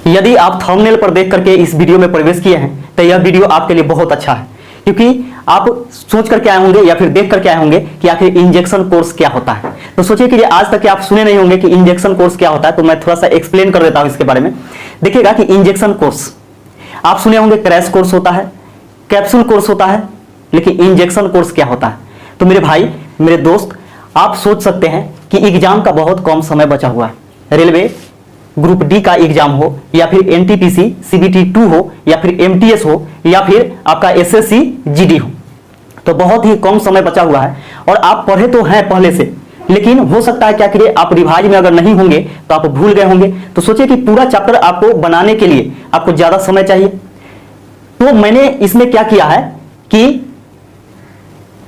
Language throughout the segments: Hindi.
यदि आप थंबनेल पर देख करके इस वीडियो में प्रवेश किए हैं तो यह वीडियो आपके लिए बहुत अच्छा है, क्योंकि आप सोच करके आए होंगे या फिर देख करके आए होंगे कि आखिर इंजेक्शन कोर्स क्या होता है। तो सोचिए कि आज तक आप सुने नहीं होंगे कि इंजेक्शन कोर्स क्या होता है, तो मैं थोड़ा सा एक्सप्लेन कर देता हूं इसके बारे में। देखिएगा कि इंजेक्शन कोर्स आप सुने होंगे, क्रैश कोर्स होता है, कैप्सूल कोर्स होता है, लेकिन इंजेक्शन कोर्स क्या होता है। तो मेरे भाई, मेरे दोस्त, आप सोच सकते हैं कि एग्जाम का बहुत कम समय बचा हुआ है। रेलवे ग्रुप डी का एग्जाम हो या फिर एनटीपीसी सीबीटी 2 हो या फिर एमटीएस हो या फिर आपका एसएससी जीडी हो, तो बहुत ही कम समय बचा हुआ है। और आप पढ़े तो हैं पहले से, लेकिन हो सकता है क्या करिए आप रिवाइज में अगर नहीं होंगे तो आप भूल गए होंगे। तो सोचिए कि पूरा चैप्टर आपको बनाने के लिए आपको ज्यादा समय चाहिए। तो मैंने इसमें क्या किया है कि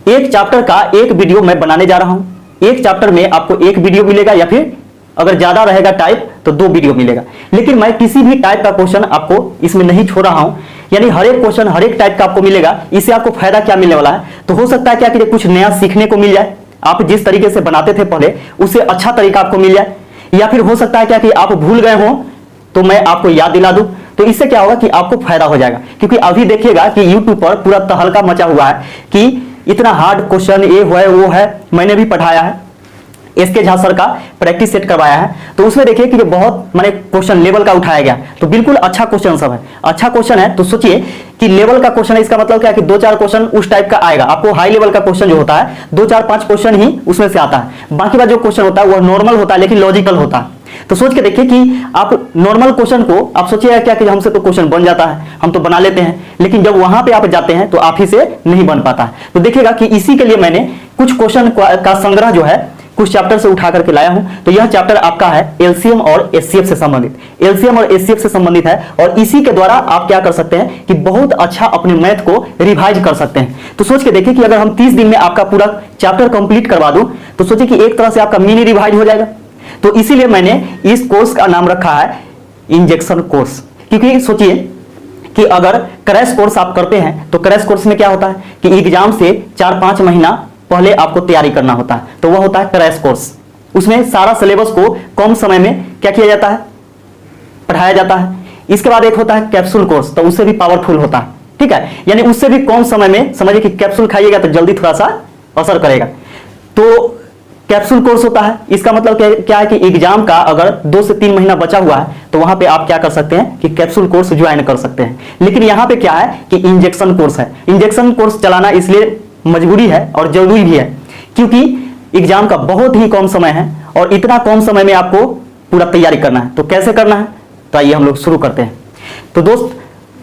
एक चैप्टर का एक वीडियो मैं बनाने जा रहा हूं। एक चैप्टर में आपको एक वीडियो मिलेगा या फिर अगर ज्यादा रहेगा टाइप तो 2 वीडियो मिलेगा। लेकिन मैं किसी भी टाइप का क्वेश्चन आपको इसमें नहीं छोड़ रहा हूं, यानी हर एक क्वेश्चन हर एक टाइप का आपको मिलेगा। इससे आपको फायदा क्या मिलने वाला है, तो हो सकता है क्या कि कुछ नया सीखने को मिल जाए, आप जिस तरीके से बनाते थे पहले उससे अच्छा तरीका आपको मिल जाए, या फिर हो सकता है क्या कि आप भूल गए हो तो मैं आपको याद दिला दूं। तो इससे क्या होगा कि आपको फायदा हो जाएगा। क्योंकि अभी देखिएगा कि यूट्यूब पर पूरा तहलका मचा हुआ है कि इतना हार्ड क्वेश्चन ये है वो है। मैंने भी पढ़ाया है, एसके झा सर का प्रैक्टिस सेट करवाया है, तो उसमें देखिए कि बहुत माने क्वेश्चन लेवल का उठाया गया, तो बिल्कुल अच्छा क्वेश्चन सब है। अच्छा क्वेश्चन है तो सोचिए कि लेवल का क्वेश्चन है, इसका मतलब क्या है कि 2-4 क्वेश्चन उस टाइप का आएगा। आपको हाई लेवल का क्वेश्चन जो होता है 2-4-5 क्वेश्चन ही उसमें से आता है। बाकी का जो क्वेश्चन होता है वो नॉर्मल होता है लेकिन लॉजिकल होता है। तो सोच के देखिए कि आप नॉर्मल क्वेश्चन को आप सोचिएगा क्या कि हमसे तो क्वेश्चन बन जाता है, हम तो बना लेते हैं, लेकिन जब वहां पे आप जाते हैं तो आप ही से नहीं बन पाता है। तो देखिएगा कि इसी के लिए मैंने कुछ क्वेश्चन का संग्रह जो है कुछ चैप्टर से उठा करके लाया हूं। तो यह चैप्टर आपका है एलसीएम और एचसीएफ से संबंधित, एलसीएम और एचसीएफ से संबंधित है। और इसी के द्वारा आप क्या कर सकते हैं कि बहुत अच्छा अपने मैथ को रिवाइज कर सकते हैं। तो सोच के देखिए कि अगर हम 30 दिन में आपका पूरा चैप्टर कंप्लीट करवा दूं तो सोचिए कि एक तरह से आपका मिनी रिवाइज हो जाएगा। तो इसीलिए मैंने इस कोर्स का नाम रखा है इंजेक्शन कोर्स। क्योंकि सोचिए कि अगर क्रैश कोर्स आप करते हैं तो क्रैश कोर्स में क्या होता है कि एग्जाम से 4-5 महीना पहले आपको तैयारी करना होता है, तो वह होता है क्रैश कोर्स। उसमें सारा सिलेबस को कम समय में क्या किया जाता है, पढ़ाया जाता है। इसके बाद एक होता है कैप्सूल कोर्स, तो उससे भी पावरफुल होता है, ठीक है, यानी उससे भी कम समय में, समझिए कि कैप्सूल खाइएगा तो जल्दी थोड़ा सा असर करेगा। तो कैप्सूल कोर्स होता है, इसका मतलब क्या है कि एग्जाम का अगर 2 से 3 महीना बचा हुआ है तो वहां पे आप क्या कर सकते हैं कि कैप्सूल कोर्स ज्वाइन कर सकते हैं। लेकिन यहां पे क्या है कि इंजेक्शन कोर्स है। इंजेक्शन कोर्स चलाना इसलिए मजबूरी है और जरूरी भी है क्योंकि एग्जाम का बहुत ही कम समय है और इतना कम समय में आपको पूरा तैयारी करना है। तो कैसे करना है, तो आइए हम लोग शुरू करते हैं। तो दोस्त,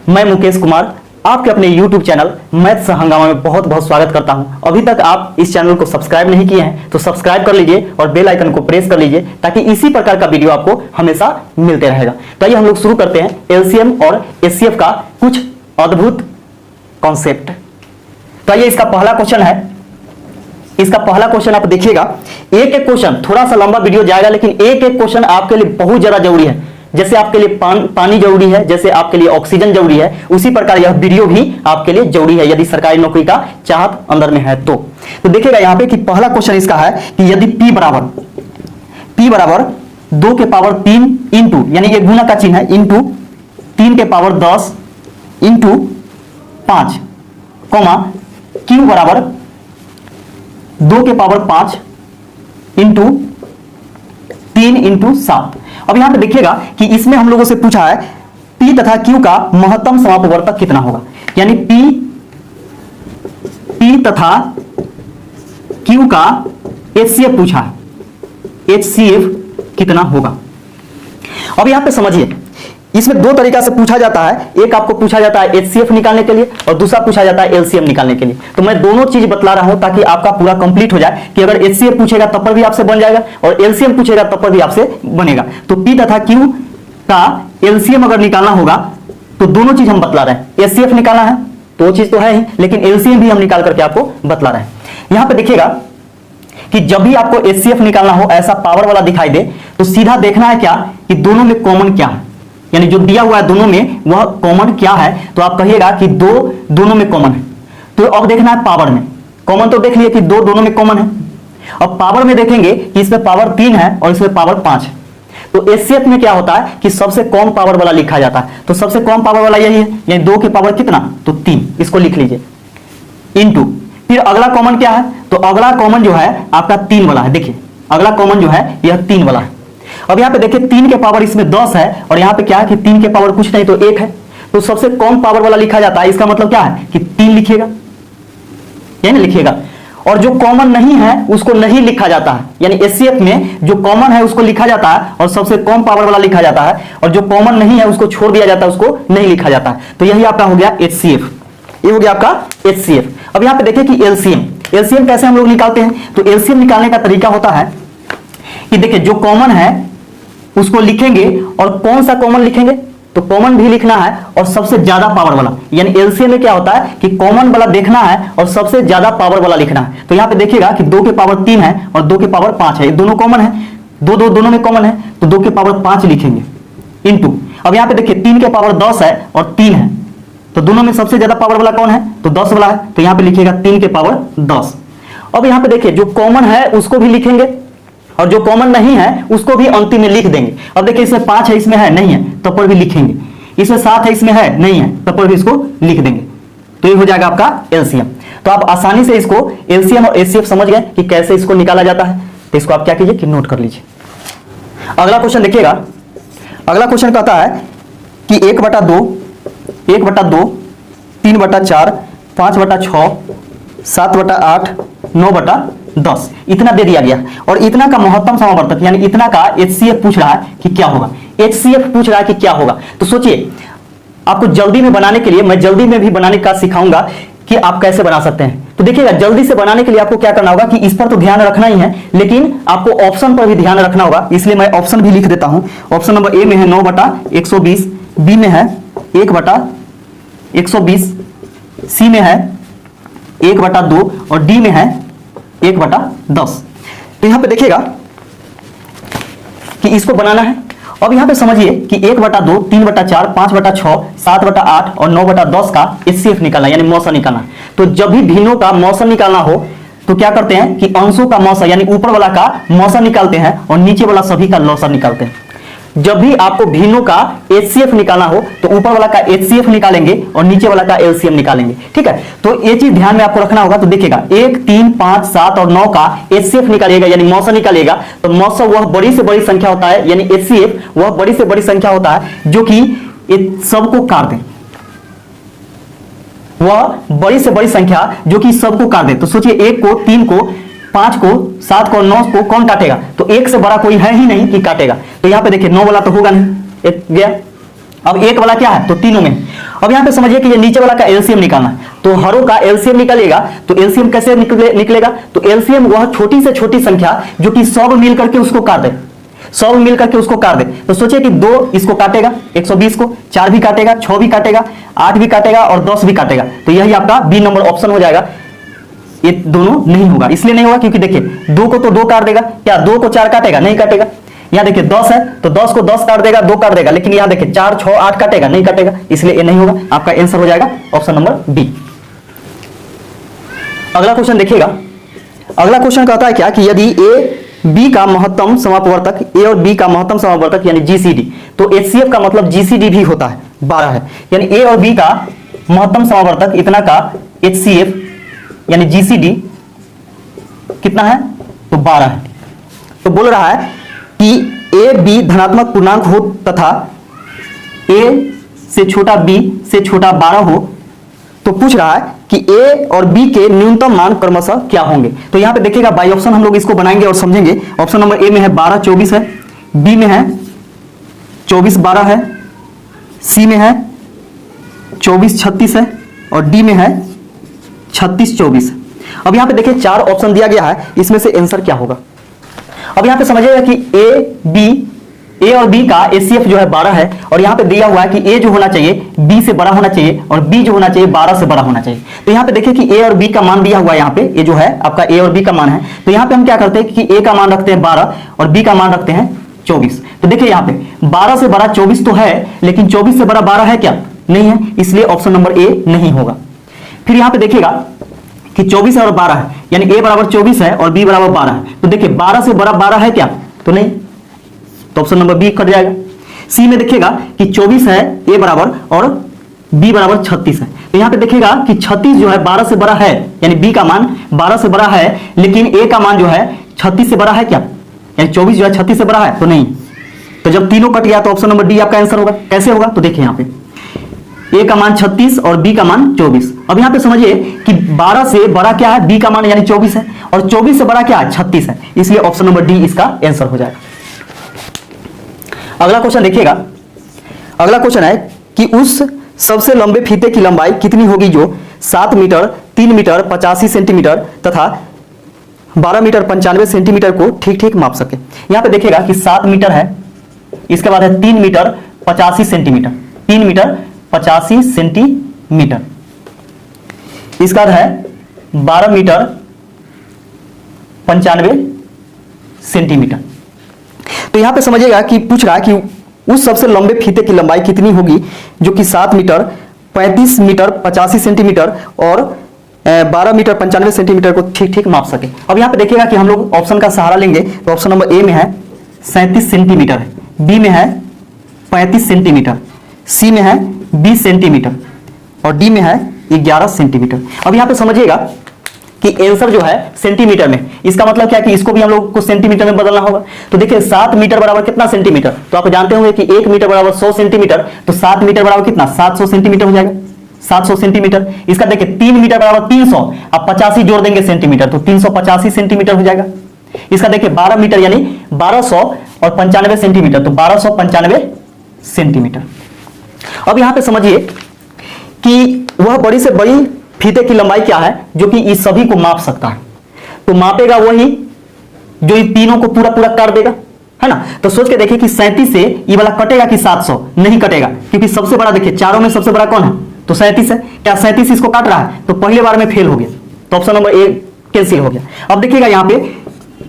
मैं मुकेश कुमार आपके अपने YouTube चैनल मैथ्स हंगामा में बहुत बहुत स्वागत करता हूं। अभी तक आप इस चैनल को सब्सक्राइब नहीं किए हैं तो सब्सक्राइब कर लीजिए और बेल आइकन को प्रेस कर लीजिए ताकि इसी प्रकार का वीडियो आपको हमेशा मिलते रहेगा। तो आइए हम लोग शुरू करते हैं एलसीएम और एचसीएफ का कुछ अद्भुत कॉन्सेप्ट। तो आइए इसका पहला क्वेश्चन है। इसका पहला क्वेश्चन आप देखिएगा, एक एक क्वेश्चन, थोड़ा सा लंबा वीडियो जाएगा लेकिन एक एक क्वेश्चन आपके लिए बहुत ज्यादा जरूरी है। जैसे आपके लिए पानी जरूरी है, जैसे आपके लिए ऑक्सीजन जरूरी है, उसी प्रकार यह वीडियो भी आपके लिए जरूरी है यदि सरकारी नौकरी का चाहत अंदर में है तो देखिएगा यहाँ पे कि पहला क्वेश्चन इसका है कि यदि P बराबर 2 के पावर 3 इंटू, यानी ये गुना का चिन्ह है, इंटू 3 के पावर 10 इंटू 5, Q बराबर 2 के पावर 5 इंटू 3 इंटू 7। अब यहां पे देखिएगा कि इसमें हम लोगों से पूछा है P तथा Q का महत्तम समापवर्तक कितना होगा, यानी P तथा Q का HCF पूछा है, HCF कितना होगा। अब यहां पे समझिए, इसमें 2 तरीका से पूछा जाता है। एक आपको पूछा जाता है HCF निकालने के लिए और दूसरा पूछा जाता है LCM निकालने के लिए। तो मैं दोनों चीज बतला रहा हूं ताकि आपका पूरा कंप्लीट हो जाए कि अगर HCF पूछेगा तब पर भी आपसे बन जाएगा और LCM पूछेगा तब पर भी आपसे बनेगा। तो P तथा Q का LCM अगर निकालना होगा तो दोनों चीज हम बतला रहे हैं। HCF निकालना है तो वो चीज तो है ही, लेकिन LCM भी हम निकाल करके आपको बतला रहे हैं। यहां पर देखिएगा कि जब भी आपको HCF निकालना हो, ऐसा पावर वाला दिखाई दे, तो सीधा देखना है क्या कि दोनों में कॉमन क्या है, यानी जो दिया हुआ है दोनों में वह कॉमन क्या है। तो आप कहिएगा कि दोनों में कॉमन है। तो अब देखना है पावर में, कॉमन तो देख लिए कि दोनों में कॉमन है। अब पावर में देखेंगे कि इसमें पावर 3 है और इसमें पावर 5 है। तो एचसीएफ में क्या होता है कि सबसे कम पावर वाला लिखा जाता है, तो सबसे कम पावर वाला यही है, यानी 2 के पावर कितना, तो 3, इसको लिख लीजिए, इनटू फिर अगला कॉमन क्या है, तो अगला कॉमन जो है आपका 3 वाला है। देखिए अगला कॉमन जो है यह 3 वाला है। अब यहाँ पे देखिए 3 के पावर इसमें 10 है और यहाँ पे क्या है कि 3 के पावर कुछ नहीं तो 1 है, तो सबसे कम पावर वाला लिखा जाता है। इसका मतलब क्या है कि 3 लिखिएगा, यानी लिखिएगा, और जो कॉमन नहीं है उसको नहीं लिखा जाता है, यानी एचसीएफ में जो कॉमन है उसको लिखा जाता है और सबसे कम पावर वाला लिखा जाता है, और जो कॉमन नहीं है उसको छोड़ दिया जाता है, उसको नहीं लिखा जाता है। तो यही आपका हो गया एचसीएफ, ये हो गया आपका एचसीएफ। अब यहाँ पे देखिए कि एलसीएम, एलसीएम कैसे हम लोग निकालते हैं, तो एलसीएम निकालने का तरीका होता है कि देखिए जो कॉमन है उसको लिखेंगे, और कौन सा कॉमन लिखेंगे, तो कॉमन भी लिखना है और सबसे ज्यादा पावर वाला, यानी एलसीएम में क्या होता है कि कॉमन वाला देखना है और सबसे ज्यादा पावर वाला लिखना है। तो यहाँ पे देखिएगा कि 2 के पावर 3 है और 2 के पावर 5 है, दोनों कॉमन है, दोनों में कॉमन है, तो 2 के पावर 5 लिखेंगे इनटू, अब यहाँ पे देखिए 3 के पावर 10 है और 3 है, तो दोनों में सबसे ज्यादा पावर वाला कौन है, तो 10 वाला है, तो यहाँ पे लिखिएगा 3 के पावर 10। अब यहाँ पे देखिए जो कॉमन है उसको भी लिखेंगे और जो कॉमन नहीं है उसको भी अंतिम में लिख देंगे। अब देखिए इसमें 5 है, इसमें है नहीं है, तब पर भी लिखेंगे, इसमें 7 है, इसमें है नहीं है, तब पर भी इसको लिख देंगे, तो ये हो जाएगा आपका एलसीएम। तो आप आसानी से इसको एलसीएम और एचसीएफ समझ गए कि कैसे इसको निकाला जाता है, तो इसको आप क्या कीजिए कि नोट कर लीजिए। अगला क्वेश्चन देखिएगा, अगला क्वेश्चन कहता है कि 1/2, 1/2, 3/4, 5/6, 7/8, 9/10 इतना दे दिया गया, और इतना का महत्तम समावर्तक यानी इतना का एचसीएफ पूछ रहा है कि क्या होगा, एचसीएफ पूछ रहा है कि क्या होगा। तो सोचिए आपको जल्दी में बनाने के लिए मैं जल्दी में भी बनाने का सिखाऊंगा कि आप कैसे बना सकते हैं। तो देखिएगा जल्दी से बनाने के लिए आपको क्या करना होगा कि इस पर तो ध्यान रखना ही है, लेकिन आपको ऑप्शन पर भी ध्यान रखना होगा, इसलिए मैं ऑप्शन भी लिख देता हूं। ऑप्शन नंबर ए में है 9/120, बी में है 1/120, सी में है 1/2 और डी में है 1/10। तो यहां पे देखिएगा कि इसको बनाना है। अब यहां पे समझिए कि 1/2, 3/4, 5/6, 7/8 और 9/10 का एचसीएफ निकालना यानी मौसा निकालना। तो जब भी भिन्नों का मौसा निकालना हो तो क्या करते हैं कि अंशों का मौसा यानी ऊपर वाला का मौसा निकालते हैं और नीचे वाला सभी का लौसा निकालते हैं। जब भी आपको भिन्नों का एचसीएफ निकालना हो तो ऊपर वाला का एचसीएफ निकालेंगे और नीचे वाला का एलसीएम निकालेंगे, ठीक है। तो ये चीज ध्यान में आपको रखना होगा। तो देखिएगा 1, 3, 5, 7 और 9 का एचसीएफ निकालिएगा यानी मौसा निकालिएगा, तो मौसा वह बड़ी से बड़ी संख्या होता है, यानी एचसीएफ वह बड़ी से बड़ी संख्या होता है जो कि सबको काट दे, वह बड़ी से बड़ी संख्या जो कि सबको काट दे। तो सोचिए 1 को, 3 को, 5 को, 7 को, 9 को कौन काटेगा, तो 1 से बड़ा कोई है ही नहीं कि काटेगा। तो यहाँ पे देखिए 9 वाला तो होगा नहीं, एक गया। अब 1 वाला क्या है, तो तीनों में। अब यहाँ पे समझिए कि ये नीचे वाला का एलसीएम निकालना है, तो हरों का एलसीएम निकालेगा। तो एलसीएम कैसे निकलेगा, तो एलसीएम वह छोटी से छोटी संख्या जो कि सब मिल करके उसको काट दे, सब मिल करके उसको काट दे। तो सोचिए कि 2 इसको काटेगा 120 को, 4 भी काटेगा, 6 भी काटेगा, 8 भी काटेगा और 10 भी काटेगा। तो यही आपका बी नंबर ऑप्शन हो जाएगा। ये दोनों नहीं होगा, इसलिए नहीं होगा क्योंकि देखिए 2 को तो 2 काट देगा, क्या 2 को 4 काटेगा, नहीं काटेगा। यहाँ देखिए 10 है तो 10 को 10 काट देगा, 2 काट देगा, लेकिन यहाँ देखिए 4, 6, 8 काटेगा, नहीं काटेगा, इसलिए ये नहीं होगा। आपका आंसर हो जाएगा ऑप्शन नंबर बी। अगला क्वेश्चन देखिएगा, अगला क्वेश्चन कहता है क्या कि यदि ए बी का महत्तम समापवर्तक, ए और बी का महत्तम समापवर्तक यानी जीसीडी, तो एचसीएफ का मतलब जीसीडी भी होता है 12 है, यानी ए और बी का महत्तम समापवर्तक इतना का एचसीएफ यानी जीसीडी कितना है, तो 12 है। तो बोल रहा है कि ए बी धनात्मक पूर्णांक हो तथा ए से छोटा बी से छोटा 12 हो, तो पूछ रहा है कि ए और बी के न्यूनतम मान क्रमशः क्या होंगे। तो यहां पे देखिएगा बाई ऑप्शन हम लोग इसको बनाएंगे और समझेंगे। ऑप्शन नंबर ए में है 12, 24 है, बी में है 24, 12 है, सी में है 24, 36 है और डी में है 36, 24। अब यहां पे देखिए 4 ऑप्शन दिया गया है, इसमें से आंसर क्या होगा। अब यहां पे समझिएगा कि ए और बी का एचसीएफ जो है 12 है, और यहां पे दिया हुआ है कि ए जो होना चाहिए बी से बड़ा होना चाहिए और बी जो होना चाहिए 12 से बड़ा होना चाहिए। तो यहां पे देखिए कि ए और बी का मान दिया हुआ है, यहां पे ये जो है आपका ए और बी का मान है। तो यहां पे हम क्या करते हैं कि ए का मान रखते हैं 12 और बी का मान रखते हैं 24। तो देखिए यहां पे 12 से बड़ा 24 तो है, लेकिन 24 से बड़ा 12 है क्या, नहीं है, इसलिए ऑप्शन नंबर ए नहीं होगा। फिर यहां पे देखिएगा कि 24 और 12 है, यानी ए बराबर 24 है और बी बराबर 12 है। तो देखिए 12 से बड़ा 12 है क्या, तो नहीं, तो ऑप्शन नंबर बी कट जाएगा। सी में देखिएगा कि 24 है ए बराबर और बी बराबर 36 है। तो यहाँ पे देखिएगा कि 36 जो है 12 से बड़ा है, यानी बी का मान 12 से बड़ा है, लेकिन ए का मान जो है 36 से बड़ा है क्या, यानी 24 जो है 36 से बड़ा है, तो नहीं। तो जब तीनों कट गया तो ऑप्शन नंबर डी आपका आंसर होगा। कैसे होगा, तो देखिए यहाँ पे ए का मान 36 और बी का मान 24। अब यहाँ पे समझिए कि 12 से बड़ा क्या है, बी का मान यानी 24 है, और 24 से बड़ा क्या है, 36 है, इसलिए ऑप्शन नंबर डी इसका आंसर हो जाएगा। अगला क्वेश्चन देखिएगा। अगला क्वेश्चन है कि उस सबसे लंबे फीते की लंबाई कितनी होगी जो 7 मीटर 3 मीटर 85 सेंटीमीटर तथा 12 मीटर 95 सेंटीमीटर को ठीक ठीक माप सके। यहां पे देखिएगा कि 7 मीटर है, इसके बाद है 3 मीटर 85 सेंटीमीटर, 3 मीटर 85 सेंटीमीटर, इसका है 12 मीटर 95 सेंटीमीटर। तो यहां पे समझिएगा कि पूछ रहा है कि उस सबसे लंबे फीते की लंबाई कितनी होगी जो कि 7 मीटर 35 मीटर 85 सेंटीमीटर और 12 मीटर 95 सेंटीमीटर को ठीक ठीक माप सके। अब यहां पे देखिएगा कि हम लोग ऑप्शन का सहारा लेंगे, तो ऑप्शन नंबर ए में है 37 सेंटीमीटर, बी में है 35 सेंटीमीटर, सी में है 20 सेंटीमीटर और डी में है 11 सेंटीमीटर। अब यहां पे समझिएगा कि आंसर जो है सेंटीमीटर में, इसका मतलब क्या कि इसको भी हम लोग को सेंटीमीटर में बदलना होगा। तो देखिए 7 मीटर बराबर कितना सेंटीमीटर, तो आप जानते होंगे कि 1 मीटर बराबर 100 सेंटीमीटर, तो 7 मीटर बराबर कितना 700 सेंटीमीटर हो जाएगा, 700 सेंटीमीटर। इसका देखिए 3 मीटर बराबर 300, आप 85 जोड़ देंगे सेंटीमीटर, तो 385 सेंटीमीटर हो जाएगा। इसका देखिए 12 मीटर यानी 1200 और 95 सेंटीमीटर, तो 1295 सेंटीमीटर। अब यहां पे समझिए कि वह बड़ी से बड़ी फीते की लंबाई क्या है जो कि इस सभी को माप सकता है। तो मापेगा वही जो इन तीनों को पूरा पूरा काट देगा, है ना। तो सोच के देखिए कि 37 से ये वाला कटेगा कि 700, नहीं कटेगा, क्योंकि सबसे बड़ा देखिए चारों में सबसे बड़ा कौन है, तो 37 है। क्या 37 इसको काट रहा है, तो पहले बार में फेल हो गया, तो ऑप्शन नंबर ए कैंसिल हो गया। अब देखिएगा यहाँ पे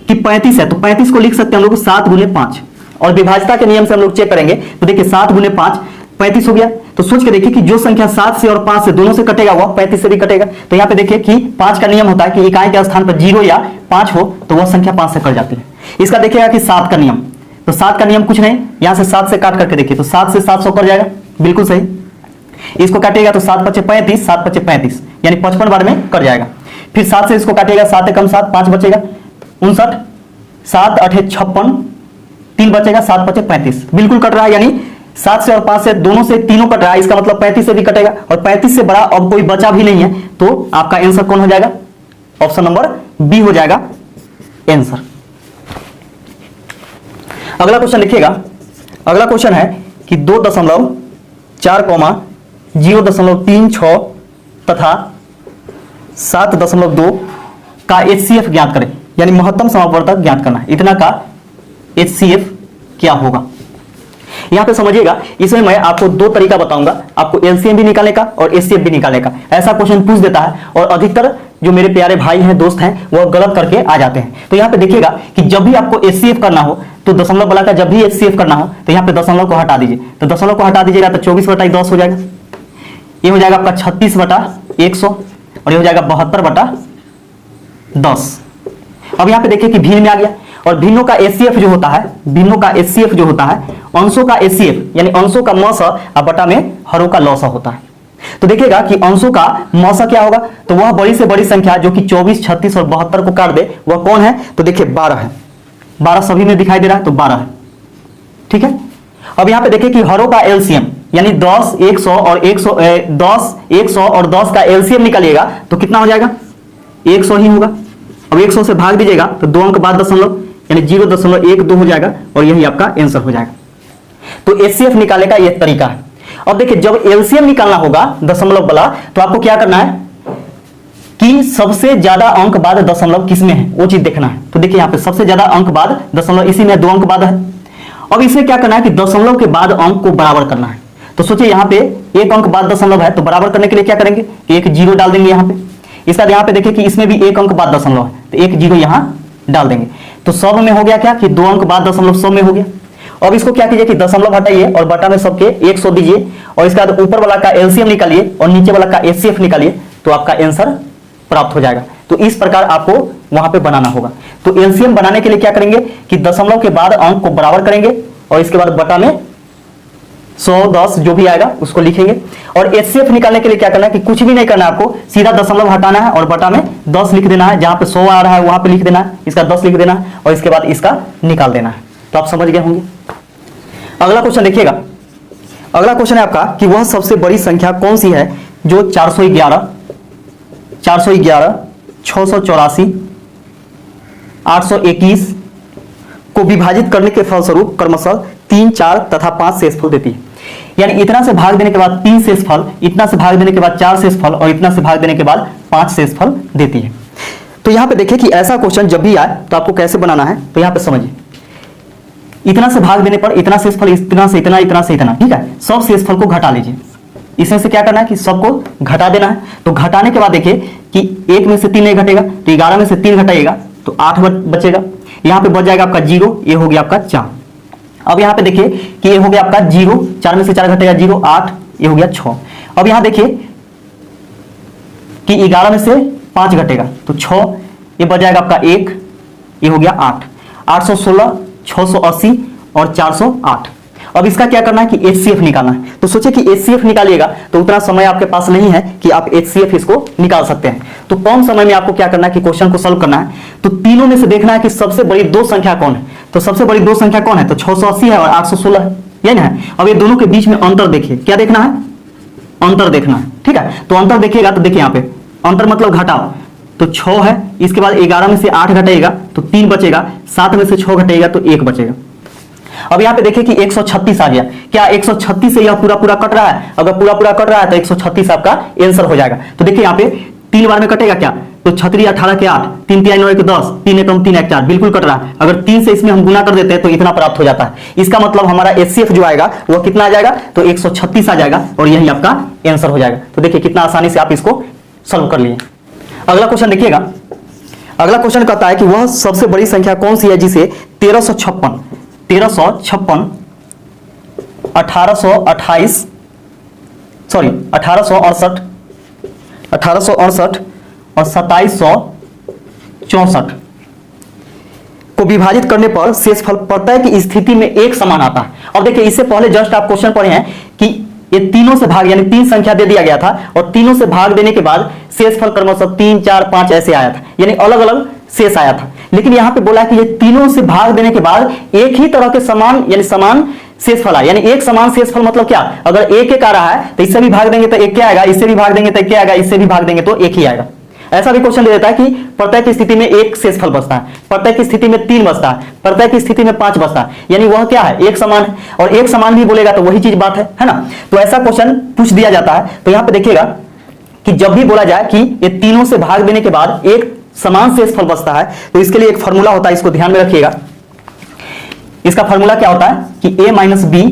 कि 35 है, तो 35 को लिख सकते हैं हम लोग 7 गुने 5, और विभाजता के नियम से हम लोग चेक करेंगे, तो देखिए 7 गुने 5 35 हो गया। तो सोच के देखिए कि जो संख्या 7 से और 5 से दोनों से कटेगा वह 35 से भी कटेगा। तो यहाँ पे देखिए कि 5 का नियम होता है कि इकाई के स्थान पर 0 या 5 हो तो वह संख्या 5 से कट जाती है। इसका देखिएगा कि 7 का नियम, तो 7 का नियम कुछ नहीं, यहां से 7 से काट करके देखिए तो 7 से 700 कट जाएगा, बिल्कुल सही। इसको काटेगा तो 7 पचे 35, 7 पचे 35 यानी 55 बार में कट जाएगा। फिर 7 से इसको काटेगा, 7 कम 7 5 बचेगा 59, 7 8 56 3 बचेगा, 7 पचे 35 बिल्कुल कट रहा है, यानी 7 से और 5 से दोनों से तीनों कट रहा है, इसका मतलब 35 से भी कटेगा, और 35 से बड़ा अब कोई बचा भी नहीं है, तो आपका आंसर कौन हो जाएगा, ऑप्शन नंबर बी हो जाएगा आंसर। अगला क्वेश्चन लिखिएगा। अगला क्वेश्चन है कि 2.4, 0.36 तथा 7.2 का HCF ज्ञात करें, यानी महत्तम समापवर्तक ज्ञात करना है। इतना का HCF क्या होगा। यहां पे समझिएगा, इसमें मैं आपको दो तरीका बताऊंगा, आपको एलसीएम भी निकालने का और एचसीएफ भी निकालने का। ऐसा क्वेश्चन पूछ देता है और अधिकतर जो मेरे प्यारे भाई हैं, दोस्त हैं, वो गलत करके आ जाते हैं। तो यहाँ पे देखिएगा कि जब भी आपको एचसीएफ करना हो तो दशमलव वाला का जब भी एचसीएफ करना हो तो यहाँ पे दशमलव को हटा दीजिए, तो दशमलव को हटा दीजिएगा तो 24/10 हो जाएगा, ये हो जाएगा आपका 36/100 और ये हो जाएगा 72/10। अब यहाँ पे देखिए कि भिन्न में आ गया, और भिन्नों का एचसीएफ जो होता है, भिन्नों का एचसीएफ जो होता है अंशों का एचसीएफ यानी अंशों का मस और बटा में हरों का लॉस होता है। तो देखिएगा कि अंशों का मस क्या होगा, तो वह बड़ी से बड़ी संख्या जो कि 24, 36 और 72 को काट दे वह कौन है, तो देखिए 12 है, 12 सभी में दिखाई दे रहा है तो 12 है, ठीक है। अब यहाँ पे देखिए कि हरों का एलसीएम यानी 10, 100 और 10 का एलसीएम निकालिएगा तो कितना हो जाएगा, 100 ही होगा। अब 100 से भाग दीजिएगा तो 2 अंक बाद दशमलव यानी 0.12 हो जाएगा और यही आपका आंसर हो जाएगा। तो एचसीएफ निकालने का यह तरीका है। अब देखिए जब एलसीएम निकालना होगा दशमलव वाला तो आपको क्या करना है कि सबसे ज्यादा अंक बाद दशमलव किसमें है वो चीज देखना है। तो देखिए यहाँ पे सबसे ज्यादा अंक बाद दशमलव इसी में 2 अंक बाद है। अब इसमें क्या करना है कि दशमलव के बाद अंक को बराबर करना है। तो सोचिए यहाँ पे 1 अंक बाद दशमलव है तो बराबर करने के लिए क्या करेंगे, एक 0 डाल देंगे यहाँ पे। इसका यहाँ पे देखिए कि इसमें भी 1 अंक बाद दशमलव है तो एक 0 यहाँ डाल देंगे। तो सब में हो गया क्या कि 2 अंक बाद दशमलव सब में हो गया। अब इसको क्या कीजिए कि दशमलव हटाइए और बटा में सबके 100 दीजिए और इसके बाद ऊपर वाला का एलसीएम निकालिए और नीचे वाला का एचसीएफ निकालिए तो आपका आंसर प्राप्त हो जाएगा। तो इस प्रकार आपको वहां पे बनाना होगा। तो एलसीएम बनाने के लिए क्या करेंगे कि दशमलव के बाद अंक को बराबर करेंगे और इसके बाद बटा में 100, 10 जो भी आएगा उसको लिखेंगे। और एचसीएफ निकालने के लिए क्या करना है कि कुछ भी नहीं करना है, आपको सीधा दशमलव हटाना है और बटा में 10 लिख देना है। जहां पे 100 आ रहा है वहां पे लिख देना है, इसका 10 लिख देना है और इसके बाद इसका निकाल देना है। तो आप समझ गए होंगे। अगला क्वेश्चन देखिएगा। अगला क्वेश्चन है आपका कि वह सबसे बड़ी संख्या कौन सी है जो 411, 684, 821 को विभाजित करने के फलस्वरूप क्रमशः 3, 4 तथा 5 शेषफल देती है। यानी इतना से भाग देने के बाद 3 शेषफल, इतना से भाग देने के बाद 4 शेषफल और इतना से भाग देने के बाद 5 शेषफल देती है। तो यहां पे देखिए कि ऐसा क्वेश्चन जब भी आए तो आपको कैसे बनाना है। तो यहां पे समझिए, इतना से भाग देने पर इतना शेषफल, इतना से इतना, इतना से इतना, ठीक है। सब शेषफल को घटा लीजिए। इसमें से क्या करना है कि सबको घटा देना है। तो घटाने के बाद देखिए कि 1 में से 3 नहीं घटेगा तो 11 में से 3 घटाइएगा तो 8 बचेगा। यहां पे बच जाएगा आपका 0, ये हो गया आपका 4। अब यहां पे देखिए कि ये हो गया आपका 0, 4 में से 4 घटेगा 0, 8, ये हो गया 6। अब यहां देखिए कि 11 में से 5 घटेगा तो 6, ये बच जाएगा आपका 1, ये हो गया 8, 816, 680 और 408। अब इसका क्या करना है कि एचसीएफ निकालना है। तो सोचिए कि एचसीएफ निकालिएगा तो उतना समय आपके पास नहीं है कि आप एचसीएफ इसको निकाल सकते हैं। तो कम समय में आपको क्या करना है कि क्वेश्चन को सॉल्व करना है। तो तीनों में से देखना है कि सबसे बड़ी दो संख्या कौन है। तो सबसे बड़ी दो संख्या कौन है, तो 680 है और 816 है, ये ना है। अब ये दोनों के बीच में अंतर देखिए, क्या देखना है, अंतर देखना है, ठीक है। तो अंतर देखिएगा तो देखिए यहाँ पे अंतर मतलब घटाओ, तो 6 है, इसके बाद 11 में से 8 घटेगा तो 3 बचेगा, 7 में से 6 घटेगा तो 1 बचेगा। अब यहाँ पे देखिए कि 136 आ गया। क्या 136 से यह पूरा पूरा कट रहा है? अगर पूरा पूरा कट रहा है तो 136 आपका आंसर हो जाएगा। तो देखिए यहाँ पे 3 बार में कटेगा क्या, तो 6 18 के 8, 3 3 9 10, 3 1 3 1 4, बिल्कुल कट रहा है। अगर 3 से इसमें हम गुना कर देते हैं तो इतना प्राप्त हो जाता है। इसका मतलब हमारा एचसीएफ जो आएगा वो कितना आ जाएगा, तो 136 आ जाएगा और यही आपका आंसर हो जाएगा। तो देखिए कितना आसानी से आप इसको सॉल्व कर लिए। अगला क्वेश्चन देखिएगा। अगला क्वेश्चन कहता है कि वह सबसे बड़ी संख्या कौन सी है जिसे 1356, 1828, सॉरी 1868, 1868 और 2764 को विभाजित करने पर शेषफल प्रत्यय की स्थिति में एक समान आता है। अब देखिए इससे पहले जस्ट आप क्वेश्चन पढ़े हैं कि ये तीनों से भाग, यानी 3 संख्या दे दिया गया था और तीनों से भाग देने के बाद शेषफल क्रमशः 3, 4, 5 ऐसे आया था, यानी अलग अलग शेष आया था। लेकिन यहां पे बोला है कि ये तीनों से भाग देने के बाद एक ही तरह के समान, यानी समान शेषफल आया। यानी एक समान शेषफल मतलब क्या, अगर एक आ रहा है तो इससे भी भाग देंगे तो एक क्या आएगा, इससे भी भाग देंगे तो एक क्या आएगा, इससे भी भाग देंगे तो एक ही आएगा। ऐसा भी क्वेश्चन दे देता है कि प्रत्यय की स्थिति में एक शेषफल बचता है, प्रत्यय की स्थिति में 3 बचता है, प्रत्यय की स्थिति में 5 बचता है, यानी वह क्या है, एक समान है। और एक समान भी बोलेगा तो वही चीज बात है ना। तो ऐसा क्वेश्चन पूछ दिया जाता है। तो यहां पे देखिएगा कि जब भी बोला जाए कि ये तीनों से भाग देने के बाद एक समान शेषफल बचता है तो इसके लिए एक फॉर्मूला होता है, इसको ध्यान में रखिएगा। इसका फॉर्मूला क्या होता है कि a minus B,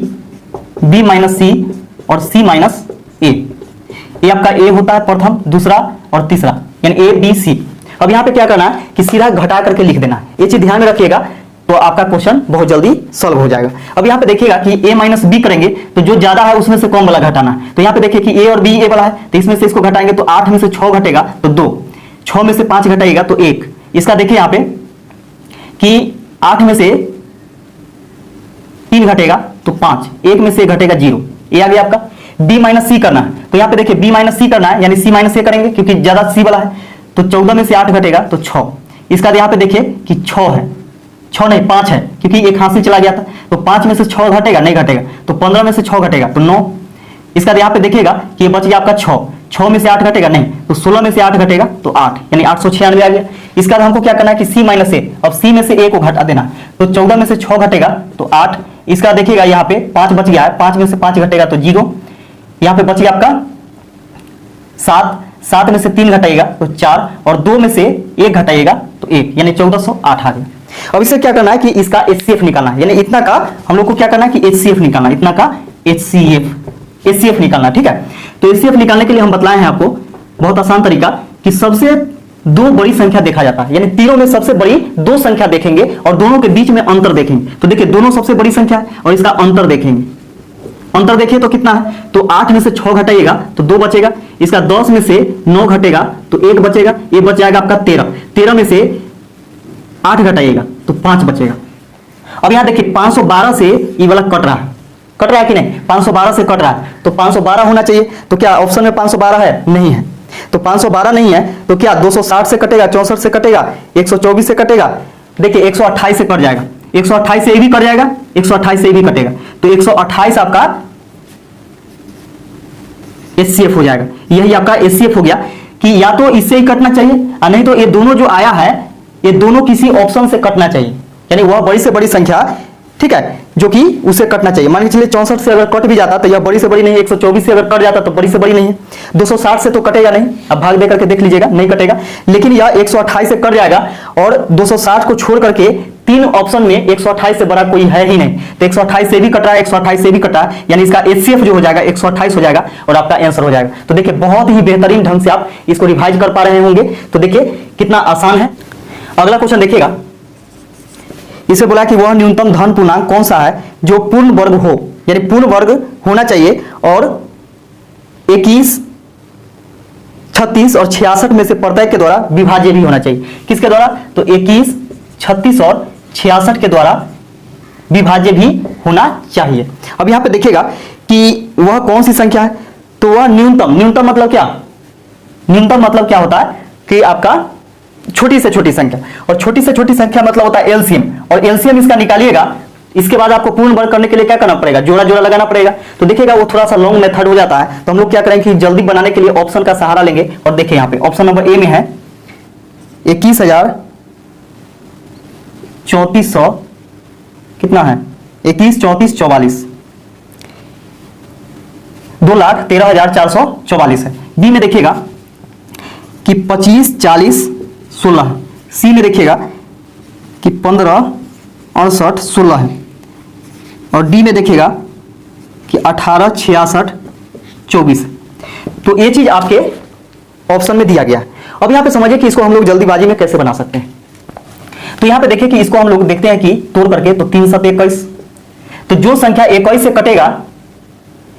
b minus C और c माइनस ए। ये आपका a होता है प्रथम, दूसरा और तीसरा, यानी a b c। अब यहां पे क्या करना है कि सीधा घटा करके लिख देना है। ये चीज ध्यान में रखिएगा तो आपका क्वेश्चन बहुत जल्दी सॉल्व हो जाएगा। अब यहां पे देखिएगा कि a माइनस बी करेंगे तो जो ज्यादा है उसमें से कम वाला घटाना है। तो यहां पे देखिए कि a और b a वाला है तो इसमें से इसको घटाएंगे तो 8 में से 6 घटेगा तो 2, 6 में से 5 घटाएगा तो 1। इसका देखिए यहाँ पे कि 8 में से 3 घटेगा तो 5, 1 में से घटेगा 0, ये आ गया आपका। b माइनस सी करना है तो यहाँ पे देखिए b माइनस सी करना है, यानी c माइनस ए करेंगे क्योंकि ज्यादा c वाला है। तो 14 में से 8 घटेगा तो 6। इसका यहाँ पे देखिए कि 6 है, 6 नहीं 5 है क्योंकि एक हाथ से चला गया था। तो 5 में से 6 घटेगा, नहीं घटेगा, तो 15 में से 6 घटेगा तो 9। इसका यहाँ पे देखिएगा कि ये बच गया आपका 6, 6 में से 8 घटेगा नहीं, तो 16 में से 8 घटेगा तो 8, यानी 896 आ गया। इसका हमको क्या करना है कि c माइनस ए, अब c में से a को घटा देना। तो 14 में से 6 घटेगा तो 8। इसका देखिएगा यहाँ पे 5 बच गया है, 5 में से 5 घटेगा तो 0। यहाँ पे बच गया आपका 7, 7 में से 3 घटाइएगा तो 4 और 2 में से 1 घटाइएगा तो 1, यानी 1408 आ गया। अब इसे क्या करना है कि इसका एचसीएफ निकालना है, यानी इतना का हम लोग को क्या करना है कि एचसीएफ निकालना है, इतना का एचसीएफ निकालना, ठीक है। तो एचसीएफ निकालने के लिए हम बतलाए हैं आपको बहुत आसान तरीका कि सबसे दो बड़ी संख्या देखा जाता है, यानी तीनों में सबसे बड़ी दो संख्या देखेंगे और दोनों के बीच में अंतर देखेंगे। तो देखिए दोनों सबसे बड़ी संख्या है और इसका अंतर देखेंगे। अंतर देखिए तो कितना है, तो 8 में से 6 घटाइएगा तो 2 बचेगा। इसका 10 में से 9 घटेगा तो 1 बचेगा, ये बच जाएगा आपका 13। 13 में से 8 घटाइएगा तो 5 बचेगा। अब यहाँ देखिए 512 से ये वाला कट रहा है कि नहीं, 512 से कट रहा है, तो 512 होना चाहिए। तो क्या ऑप्शन में 512 है? नहीं है। तो 512 नहीं है तो क्या 260 से कटेगा, 64 से कटेगा, 124 से कटेगा, देखिए 128 से कट जाएगा, 128 से ये भी कट जाएगा, 128 से ये भी कटेगा, तो 128 आपका एचसीएफ हो जाएगा। यही आपका एचसीएफ हो गया कि या तो इससे ही कटना चाहिए और नहीं तो ये दोनों जो आया है ये दोनों किसी ऑप्शन से कटना चाहिए, यानी वह बड़ी से बड़ी संख्या, ठीक है, जो कि उसे कटना चाहिए। मान के चलिए 64 से अगर कट भी जाता तो यह बड़ी से बड़ी नहीं है, 124 से अगर कट जाता तो बड़ी से बड़ी नहीं है, 260 से तो कटेगा नहीं, अब भाग दे करके देख लीजिएगा, नहीं कटेगा, लेकिन यह 128 से कट जाएगा और 260 को छोड़ करके तीन ऑप्शन में 128 से बड़ा कोई है ही नहीं, तो 128 से भी कट रहा है, 128 से भी कटा है, यानी इसका एचसीएफ जो हो जाएगा 128 हो जाएगा और आपका आंसर हो जाएगा। तो देखिए बहुत ही बेहतरीन ढंग से आप इसको रिवाइज कर पा रहे होंगे, तो देखिए कितना आसान है। अगला क्वेश्चन देखिएगा, इसे बोला कि वह न्यूनतम धन पूर्णांक कौन सा है जो पूर्ण वर्ग हो, यानी पूर्ण वर्ग होना चाहिए और 21, 36 और 66 में से प्रत्येक के द्वारा विभाज्य भी होना चाहिए। किसके द्वारा? तो 21, 36 और 66 के द्वारा विभाज्य भी होना चाहिए। अब यहां पे देखिएगा कि वह कौन सी संख्या है, तो वह न्यूनतम मतलब क्या? न्यूनतम मतलब क्या होता है कि आपका छोटी से छोटी संख्या, और छोटी से छोटी संख्या मतलब होता है एलसीएम, और एलसीएम इसका निकालिएगा, इसके बाद आपको पूर्ण वर्ग करने के लिए क्या करना पड़ेगा? जोड़ा जोड़ा लगाना पड़ेगा। तो देखिएगा वो थोड़ा सा लॉन्ग मेथड हो जाता है, तो हम लोग क्या करेंगे कि जल्दी बनाने के लिए ऑप्शन का सहारा लेंगे। और देखिए यहाँ पे ऑप्शन नंबर ए में है 21,000 3400, कितना है 21, 34, 44, 2,13,444 है। बी में देखिएगा कि 25, 40, 16, सी में देखिएगा कि 15, 68, 16 है, और डी में देखिएगा कि 18, 66, 24 है। तो ये चीज आपके ऑप्शन में दिया गया है। अब यहां पे समझिए कि इसको हम लोग जल्दीबाजी में कैसे बना सकते हैं। तो यहां पे देखिए कि इसको हम लोग देखते हैं कि तोड़ करके, तो 3 7 21, तो जो संख्या 21 से कटेगा,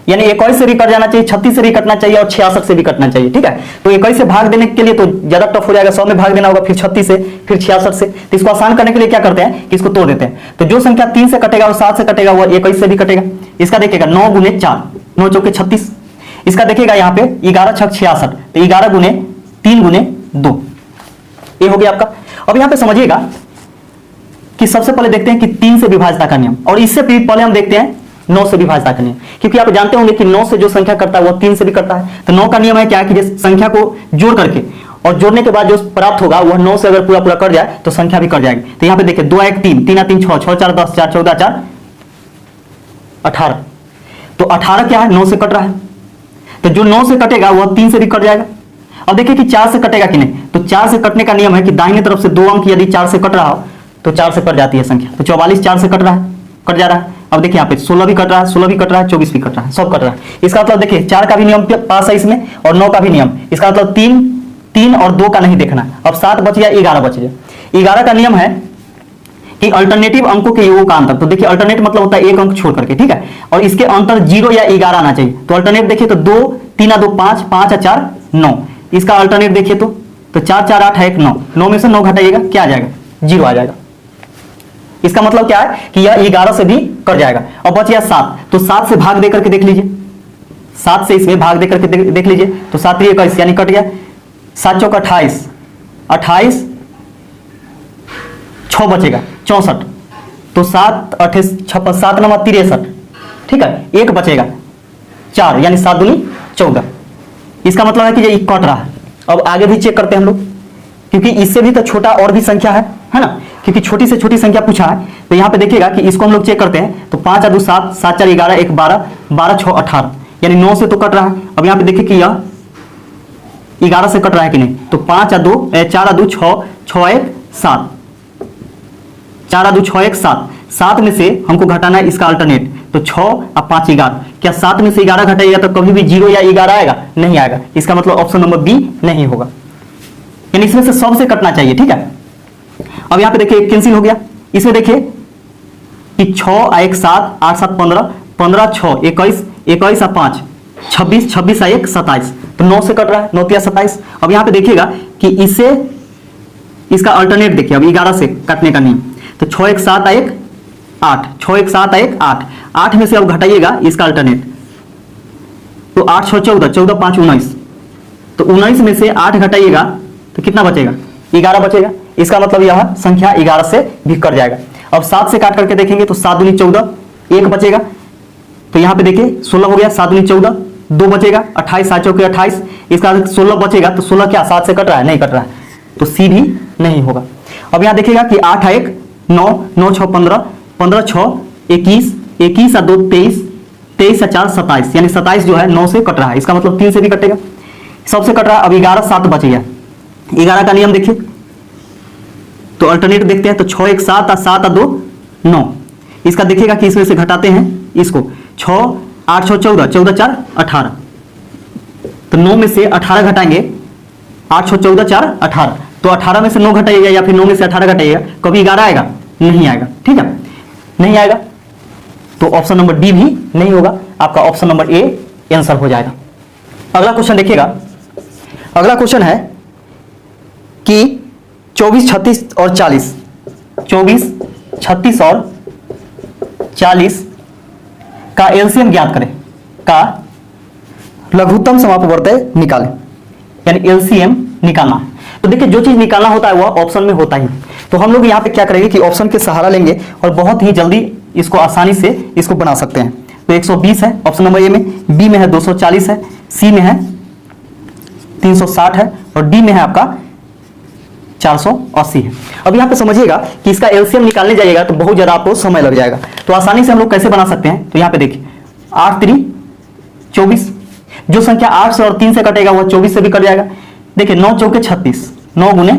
यानी 21 से भी कट जाना चाहिए, 36 से भी कटना चाहिए और 66 से भी कटना चाहिए, ठीक है। तो 21 से भाग देने के लिए तो ज्यादा टफ हो जाएगा, 100 में भाग देना होगा, फिर 36 से, फिर 66 से। तो इसको आसान करने के लिए क्या करते हैं कि इसको तोड़ देते हैं। तो जो संख्या 3 से कटेगा और 7 से कटेगा वह 21 से भी कटेगा। इसका देखिएगा 9 गुने 4, 9 चौके 36। इसका देखिएगा यहाँ पे 11 छक 66, तो 11 गुने 3 गुने 2, ये हो गया आपका। अब यहाँ पे समझिएगा कि सबसे पहले देखते हैं कि 3 से विभाजता का नियम, और इससे भी पहले हम देखते हैं 9 से विभाजता का नियम, क्योंकि आप जानते होंगे कि 9 से जो संख्या करता है वो 3 से भी करता है। तो 9 का नियम है क्या कि जिस संख्या को जोड़ करके और जोड़ने के बाद जो प्राप्त होगा वह 9 से अगर पूरा पूरा कट जाए तो संख्या भी कट जाएगी। तो यहाँ पे देखिए 2 1 3, 3 3 6, 6 4 10, 4 14 4 18, तो 18 क्या है 9 से कट रहा है, तो जो 9 से कटेगा वह 3 से भी कट जाएगा। अब देखिए कि 4 से कटेगा कि नहीं, तो 4 से कटने का नियम है कि दाहिने तरफ से 2 अंक यदि 4 से कट रहा हो तो 4 से कट जाती है संख्या। तो 44 4 से कट रहा है, कट जा रहा है। अब देखिए यहाँ पे 16 भी कट रहा है, 16 भी कट रहा है, 24 भी कट रहा है, सब कट रहा है। इसका मतलब देखिए 4 का भी नियम पास है इसमें और 9 का भी नियम, इसका मतलब 3 और 2 का नहीं देखना। अब 7 बच गया, 11 बच गया। 11 का नियम है कि अल्टरनेटिव अंकों के योग का अंतर, तो देखिए अल्टरनेट मतलब होता है एक अंक छोड़ करके, ठीक है, और इसके अंतर 0 या 11 आना चाहिए। तो अल्टरनेट देखिए तो 2 3 2 5, 5 4 9, इसका अल्टरनेट देखिए तो 4 4 8 1 9, 9 में से 9 घटाइएगा क्या आ जाएगा? 0 आ जाएगा। इसका मतलब क्या है कि यह 11 से भी कट जाएगा। अब बच गया 7, तो 7 से भाग दे करके देख लीजिए, 7 से इसमें भाग दे करके देख लीजिए, तो 7 3 21 यानी कट गया। 7 चौक 28, 28 6 बचेगा 64, तो 7 8 56, 7 9 63, ठीक है, 1 बचेगा 4 यानी 7 दूनी 14। इसका मतलब है कि ये कट रहा है। अब आगे भी चेक करते हैं हम लोग, क्योंकि इससे भी तो छोटा और भी संख्या है ना, क्योंकि छोटी से छोटी संख्या पूछा है। तो यहाँ पे देखिएगा कि इसको हम लोग चेक करते हैं, तो 5 2 7, 7 4 11, 1 12, 12 6 18, यानी 9 से तो कट रहा है। अब यहाँ पे देखिए कि यह 11 से कट रहा है कि नहीं, तो 5 2 4 2 6, 6 1 7, 4 2 6 1 7, 7 में से हमको घटाना है इसका अल्टरनेट, तो 6 और 5 11। क्या 7 में से 11 घटाइएगा तो कभी भी 0 या 11 आएगा? नहीं आएगा। इसका मतलब ऑप्शन नंबर बी नहीं होगा, यानी इसमें से सबसे कटना चाहिए, ठीक है। अब यहाँ पे देखिए कैंसिल हो गया। इसमें देखिए कि 6 1 7, 8 7 15, 15 6 21, 21 और 5 26, 26 1 27, तो 9 से कट रहा है, 9 3 27। अब यहाँ पे देखिएगा कि इससे इसका अल्टरनेट देखिए, अब 11 से कटने का नियम, तो 6 1 7 1 8, 6 1 7 1 8, 8 में से अब घटाइएगा इसका अल्टरनेट, तो 8 6 14, 14 5 19, तो 19 में से 8 घटाइएगा तो कितना बचेगा? 11 बचेगा। इसका मतलब यह संख्या 11 से भी कट जाएगा। अब 7 से काट करके देखेंगे तो 7 दूनी 14, 1 बचेगा, तो यहाँ पे देखिए 16 हो गया, 7 दूनी 14, 2 बचेगा, 28 7 चौके 28, इसका 16 बचेगा, तो 16 क्या 7 से कट रहा है? नहीं कट रहा है, तो सी भी नहीं होगा। अब यहाँ देखिएगा कि 8 1 9, 9 6 15, 15 6 21, 21 और 2 23, 23 और 4 27, यानी 27 जो है 9 से कट रहा है, इसका मतलब 3 से भी कटेगा, सबसे कट रहा है। अब 11 7 बच गया, 11 का नियम देखिए, तो अल्टरनेट देखते हैं, तो 6 1 7 और 7 और 2 9, इसका देखिएगा कि इसमें से घटाते हैं इसको, 6 8 6 14, 14 4 18, तो 9 में से 18 घटाएंगे, 8 6 14 4 18, तो 18 में से 9 घटाइएगा या फिर 9 में से 18 घटाइएगा, कभी 11 आएगा? नहीं आएगा, ठीक है, नहीं आएगा, तो ऑप्शन नंबर डी भी नहीं होगा, आपका ऑप्शन नंबर ए आंसर हो जाएगा। अगला क्वेश्चन देखिएगा, अगला क्वेश्चन है कि 24 36 और 40, 24 36 और 40 का एलसीएम ज्ञात करें, का लघुत्तम समापवर्तय निकालें, यानी एलसीएम निकालना है। तो देखिए जो चीज निकालना होता है वह ऑप्शन में होता ही, तो हम लोग यहाँ पे क्या करेंगे कि ऑप्शन के सहारा लेंगे और बहुत ही जल्दी इसको आसानी से इसको बना सकते हैं। तो 120 है ऑप्शन नंबर ए में, बी में है 240 है, सी में है 360 है और डी में है आपका 480 है। अब यहाँ पे समझिएगा कि इसका एलसीएम निकालने जाइएगा तो बहुत ज्यादा आपको समय लग जाएगा, तो आसानी से हम लोग कैसे बना सकते हैं, तो यहाँ पे देखिए 8 3 24, जो संख्या 8 से और 3 से कटेगा वह 24 से भी कट जाएगा। देखिए 9 चौके 36, 9 गुने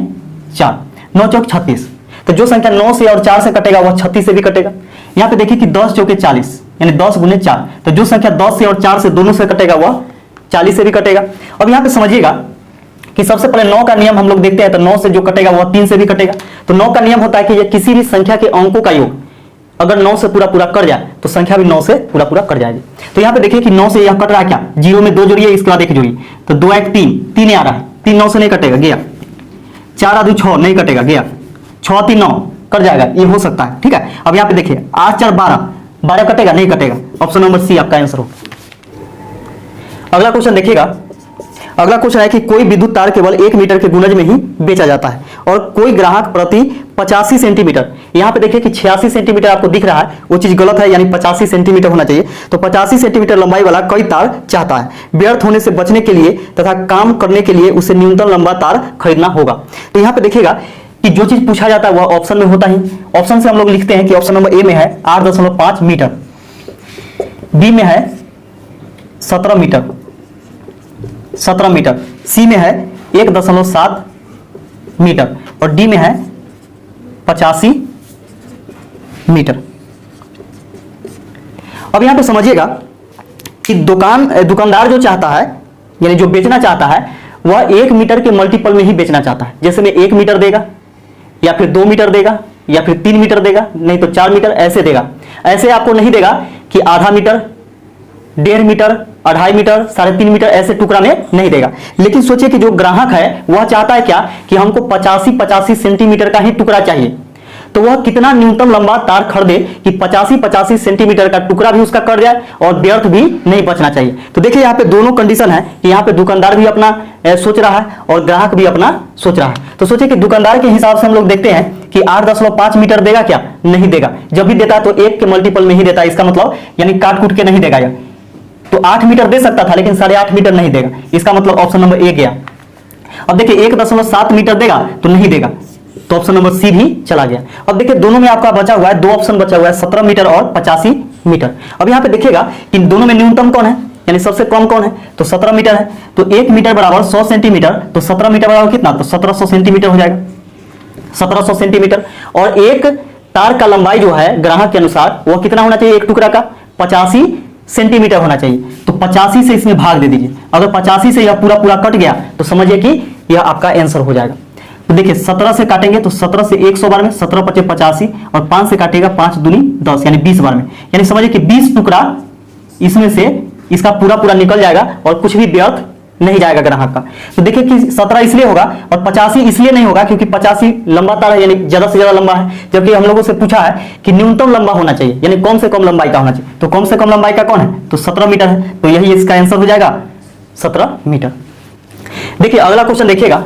4, 9 चौक 36, तो जो संख्या 9 से और 4 से कटेगा वह 36 से भी कटेगा। यहाँ पे देखिए कि 10 चौके 40, यानी 10 गुने 4, तो जो संख्या 10 से और 4 से दोनों से कटेगा वह 40 से भी कटेगा। अब यहाँ पे समझिएगा कि सबसे पहले 9 का नियम हम लोग देखते हैं, तो 9 से जो कटेगा वह 3 से भी कटेगा। तो 9 का नियम होता है कि यह किसी भी संख्या के अंकों का योग अगर 9 से पूरा पूरा कट जाए तो संख्या भी 9 से पूरा पूरा कट जाएगी। तो यहाँ पे देखिए कि 9 से यह कट रहा है क्या, 0 में 2 जोड़िए, इसके बाद 1 जोड़िए, तो 2 1 3, 3 आ रहा है, 3 9 से नहीं कटेगा, गया। 4 2 6 नहीं कटेगा, गया। 6 3 9 कट जाएगा, ये हो सकता है, ठीक है। अब यहाँ पे देखिए 8 4 12, 12 कटेगा नहीं कटेगा, ऑप्शन नंबर सी आपका आंसर हो। अगला क्वेश्चन देखिएगा, अगला क्वेश्चन है कि कोई विद्युत तार केवल 1 मीटर के गुणज में ही बेचा जाता है और कोई ग्राहक प्रति 85 सेंटीमीटर, यहाँ पे देखिए कि 86 सेंटीमीटर आपको दिख रहा है, वो चीज गलत है, यानी 85 सेंटीमीटर होना चाहिए। तो 85 सेंटीमीटर लंबाई वाला कई तार चाहता है, व्यर्थ होने से बचने के लिए तथा काम करने के लिए उसे न्यूनतम लंबा तार खरीदना होगा। तो यहाँ पे देखिएगा कि जो चीज पूछा जाता है वह ऑप्शन में होता ही। ऑप्शन से हम लोग लिखते हैं कि ऑप्शन नंबर ए में है 8.5 मीटर, बी में है 17 मीटर, 17 मीटर, सी में है 1.7 मीटर और डी में है 85 मीटर। अब यहां पे समझिएगा कि दुकानदार जो चाहता है, यानी जो बेचना चाहता है, वह 1 मीटर के मल्टीपल में ही बेचना चाहता है। जैसे में 1 मीटर देगा या फिर 2 मीटर देगा या फिर 3 मीटर देगा, नहीं तो 4 मीटर ऐसे देगा। ऐसे आपको नहीं देगा कि आधा मीटर, 1.5 मीटर, 2.5 मीटर, 3.5 मीटर ऐसे टुकड़ा में नहीं देगा। लेकिन सोचिए कि जो ग्राहक है वह चाहता है क्या कि हमको 85 सेंटीमीटर का ही टुकड़ा चाहिए, तो वह कितना न्यूनतम लंबा तार खरीदे कि 85 सेंटीमीटर का टुकड़ा भी उसका कट जाए और व्यर्थ भी नहीं बचना चाहिए। तो देखिए यहाँ पे दोनों कंडीशन है कि यहाँ पे दुकानदार भी अपना सोच रहा है और ग्राहक भी अपना सोच रहा है। तो सोचिए कि दुकानदार के हिसाब से हम लोग देखते हैं कि 8.5 मीटर देगा क्या, नहीं देगा। जब भी देता है तो 1 के मल्टीपल में ही देता है, इसका मतलब यानी काट कूट के नहीं देगा। तो 8 मीटर दे सकता था लेकिन 8.5 मीटर नहीं देगा, इसका मतलब ऑप्शन नंबर ए गया। अब देखिए 1.7 मीटर देगा तो नहीं देगा, तो ऑप्शन नंबर सी भी चला गया। अब देखिए दोनों में आपका बचा हुआ है, 2 ऑप्शन बचा हुआ है, 17 मीटर और 85 मीटर। अब यहाँ पे देखिएगा कि दोनों में न्यूनतम कौन है, यानी सबसे कम कौन है, तो 17 मीटर है। तो 1 मीटर बराबर 100 सेंटीमीटर, तो 17 मीटर बराबर कितना, तो 1700 सेंटीमीटर हो जाएगा, 1700 सेंटीमीटर। और एक तार का लंबाई जो है ग्राहक के अनुसार वह कितना होना चाहिए, एक टुकड़ा का 85 सेंटीमीटर होना चाहिए। तो 85 से इसमें भाग दे दीजिए, अगर 85 से यह पूरा पूरा कट गया तो समझिए कि यह आपका आंसर हो जाएगा। तो देखिए 17 से काटेंगे तो 17 से 100 बार में, 17 × 5 = 85 और 5 से काटेगा 5 दूनी 10, यानी 20 बार में, यानी समझिए कि 20 टुकड़ा इसमें से इसका पूरा पूरा निकल जाएगा और कुछ भी व्यर्थ नहीं जाएगा ग्राहक का। तो देखिए कि 17 इसलिए होगा और 85 इसलिए नहीं होगा क्योंकि 85 लंबा तार है, यानी ज्यादा से ज्यादा लंबा है, जबकि हम लोगों से पूछा है कि न्यूनतम लंबा होना चाहिए, यानी कम से कम लंबाई का होना चाहिए। तो कम से कम लंबाई का कौन है, तो 17 मीटर है, तो यही इसका आंसर हो जाएगा 17 मीटर। देखिए अगला क्वेश्चन देखिएगा,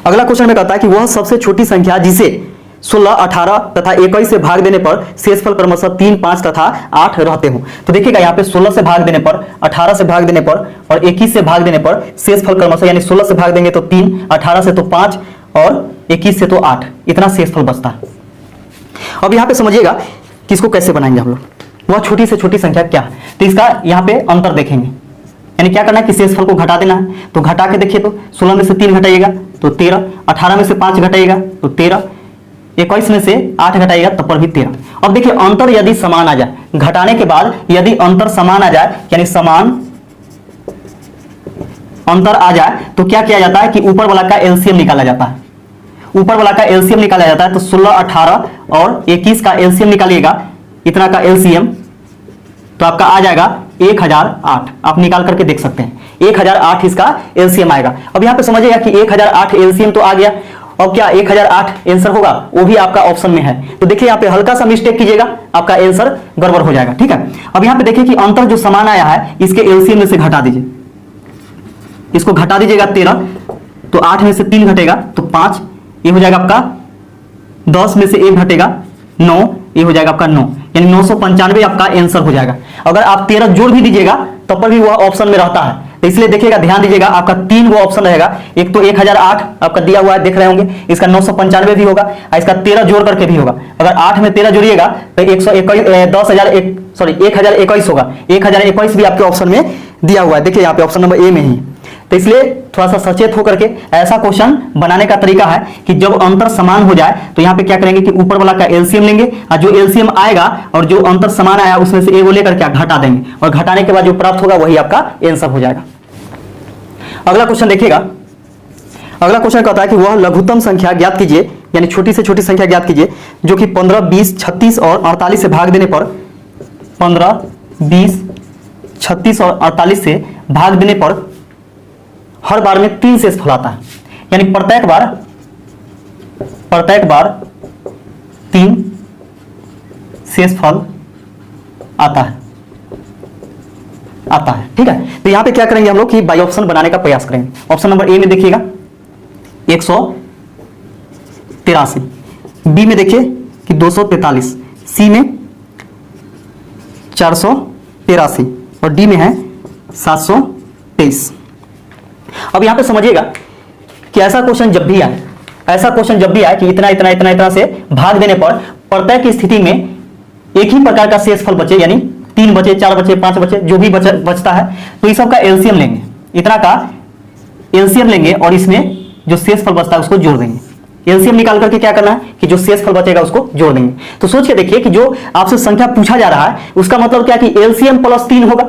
अगला क्वेश्चन में कहता है कि वह सबसे छोटी संख्या जिसे 16, 18 तथा 21 से भाग देने पर शेषफल क्रमशः 3, 5 तथा 8 रहते हो। तो देखिएगा यहाँ पे 16 से भाग देने पर, 18 से भाग देने पर और 21 से भाग देने पर शेषफल क्रमशः, यानी 16 से भाग देंगे तो 3, 18 से तो 5 और 21 से तो 8, इतना शेषफल बचता है। अब यहाँ पे समझिएगा कि इसको कैसे बनाएंगे हम लोग, वह छोटी से छोटी संख्या क्या है। तो इसका यहाँ पे अंतर देखेंगे, यानी क्या करना है कि शेषफल को घटा देना है। तो घटा के देखिए तो 16 में से 3 घटाइएगा तो 13, 18 में से 5 घटाइएगा तो 13, 21 में से 8 घटाइएगा तब पर भी 13। अब देखिए अंतर यदि समान आ जाए, घटाने के बाद यदि अंतर समान आ जाए, यानी समान अंतर आ जाए तो क्या किया जाता है कि ऊपर वाला का एलसीएम निकाला जाता है। ऊपर वाला का एलसीएम निकाला जाता है। तो 16, 18 और 21 का एलसीएम निकालिएगा, इतना का एलसीएम तो आपका आ जाएगा 1008। आप निकाल करके देख सकते हैं 1008 इसका एलसीएम आएगा। अब यहाँ पे समझिएगा कि 1008 एलसीएम तो आ गया, अब क्या 1008 आंसर होगा, वो भी आपका ऑप्शन में है। तो देखिए यहाँ पे हल्का सा मिस्टेक कीजिएगा, आपका आंसर गड़बड़ हो जाएगा। ठीक है, अब यहाँ पे देखिए कि अंतर जो समान आया है इसके एलसीएम में से घटा दीजिए, इसको घटा दीजिएगा 13, तो 8 में से 3 घटेगा तो 5, ये हो जाएगा आपका 10 में से 1 घटेगा 9, ये हो जाएगा आपका 9, यानी 995 आपका आंसर हो जाएगा। अगर आप 13 जोड़ भी दीजिएगा तब पर भी वह ऑप्शन में रहता है। तो इसलिए देखिएगा, ध्यान दीजिएगा, आपका 3 वो ऑप्शन रहेगा। एक तो 1008 आपका दिया हुआ है, देख रहे होंगे, इसका 995 भी होगा और इसका 13 जोड़ करके भी होगा। अगर 8 में 13 जोड़िएगा तो 1021 होगा। 1021 भी आपके ऑप्शन में दिया हुआ है, देखिए यहाँ पे ऑप्शन नंबर ए में ही। तो इसलिए थोड़ा सा सचेत होकर के ऐसा क्वेश्चन बनाने का तरीका है कि जब अंतर समान हो जाए तो यहाँ पे क्या करेंगे कि ऊपर वाला का एलसीएम लेंगे और जो एलसीएम आएगा और जो अंतर समान आया उसमें से ए वो लेकर के घटा देंगे और घटाने के बाद जो प्राप्त होगा वही आपका आंसर हो जाएगा। अगला क्वेश्चन देखिएगा, अगला क्वेश्चन कहता है कि वह लघुत्तम संख्या ज्ञात कीजिए, यानी छोटी से छोटी संख्या ज्ञात कीजिए जो कि 15, 20, 36 और 48 से भाग देने पर 15, 20, 36 और 48 से भाग देने पर हर बार में 3 शेषफल आता है, यानी प्रत्येक बार 3 शेषफल आता है। ठीक है, तो यहां पे क्या करेंगे हम लोग कि बाई ऑप्शन बनाने का प्रयास करेंगे। ऑप्शन नंबर ए में देखिएगा 183, बी में देखिए कि 243, सी में 483 और डी में है 723। अब यहां पे समझिएगा कि ऐसा क्वेश्चन जब भी आए कि इतना इतना इतना इतना से भाग देने पर प्रत्येक स्थिति में एक ही प्रकार का शेषफल बचे, यानी 3 बचे, 4 बचे, 5 बचे, जो भी बचता है तो इस सब का एलसीएम लेंगे, इतना का एलसीएम लेंगे और इसमें जो शेषफल बचता है उसको जोड़ देंगे। एलसीएम निकाल करके क्या करना है कि जो शेषफल बचेगा उसको जोड़ देंगे। तो सोच के देखिए कि जो आपसे संख्या पूछा जा रहा है उसका मतलब क्या कि एलसीएम प्लस 3 होगा।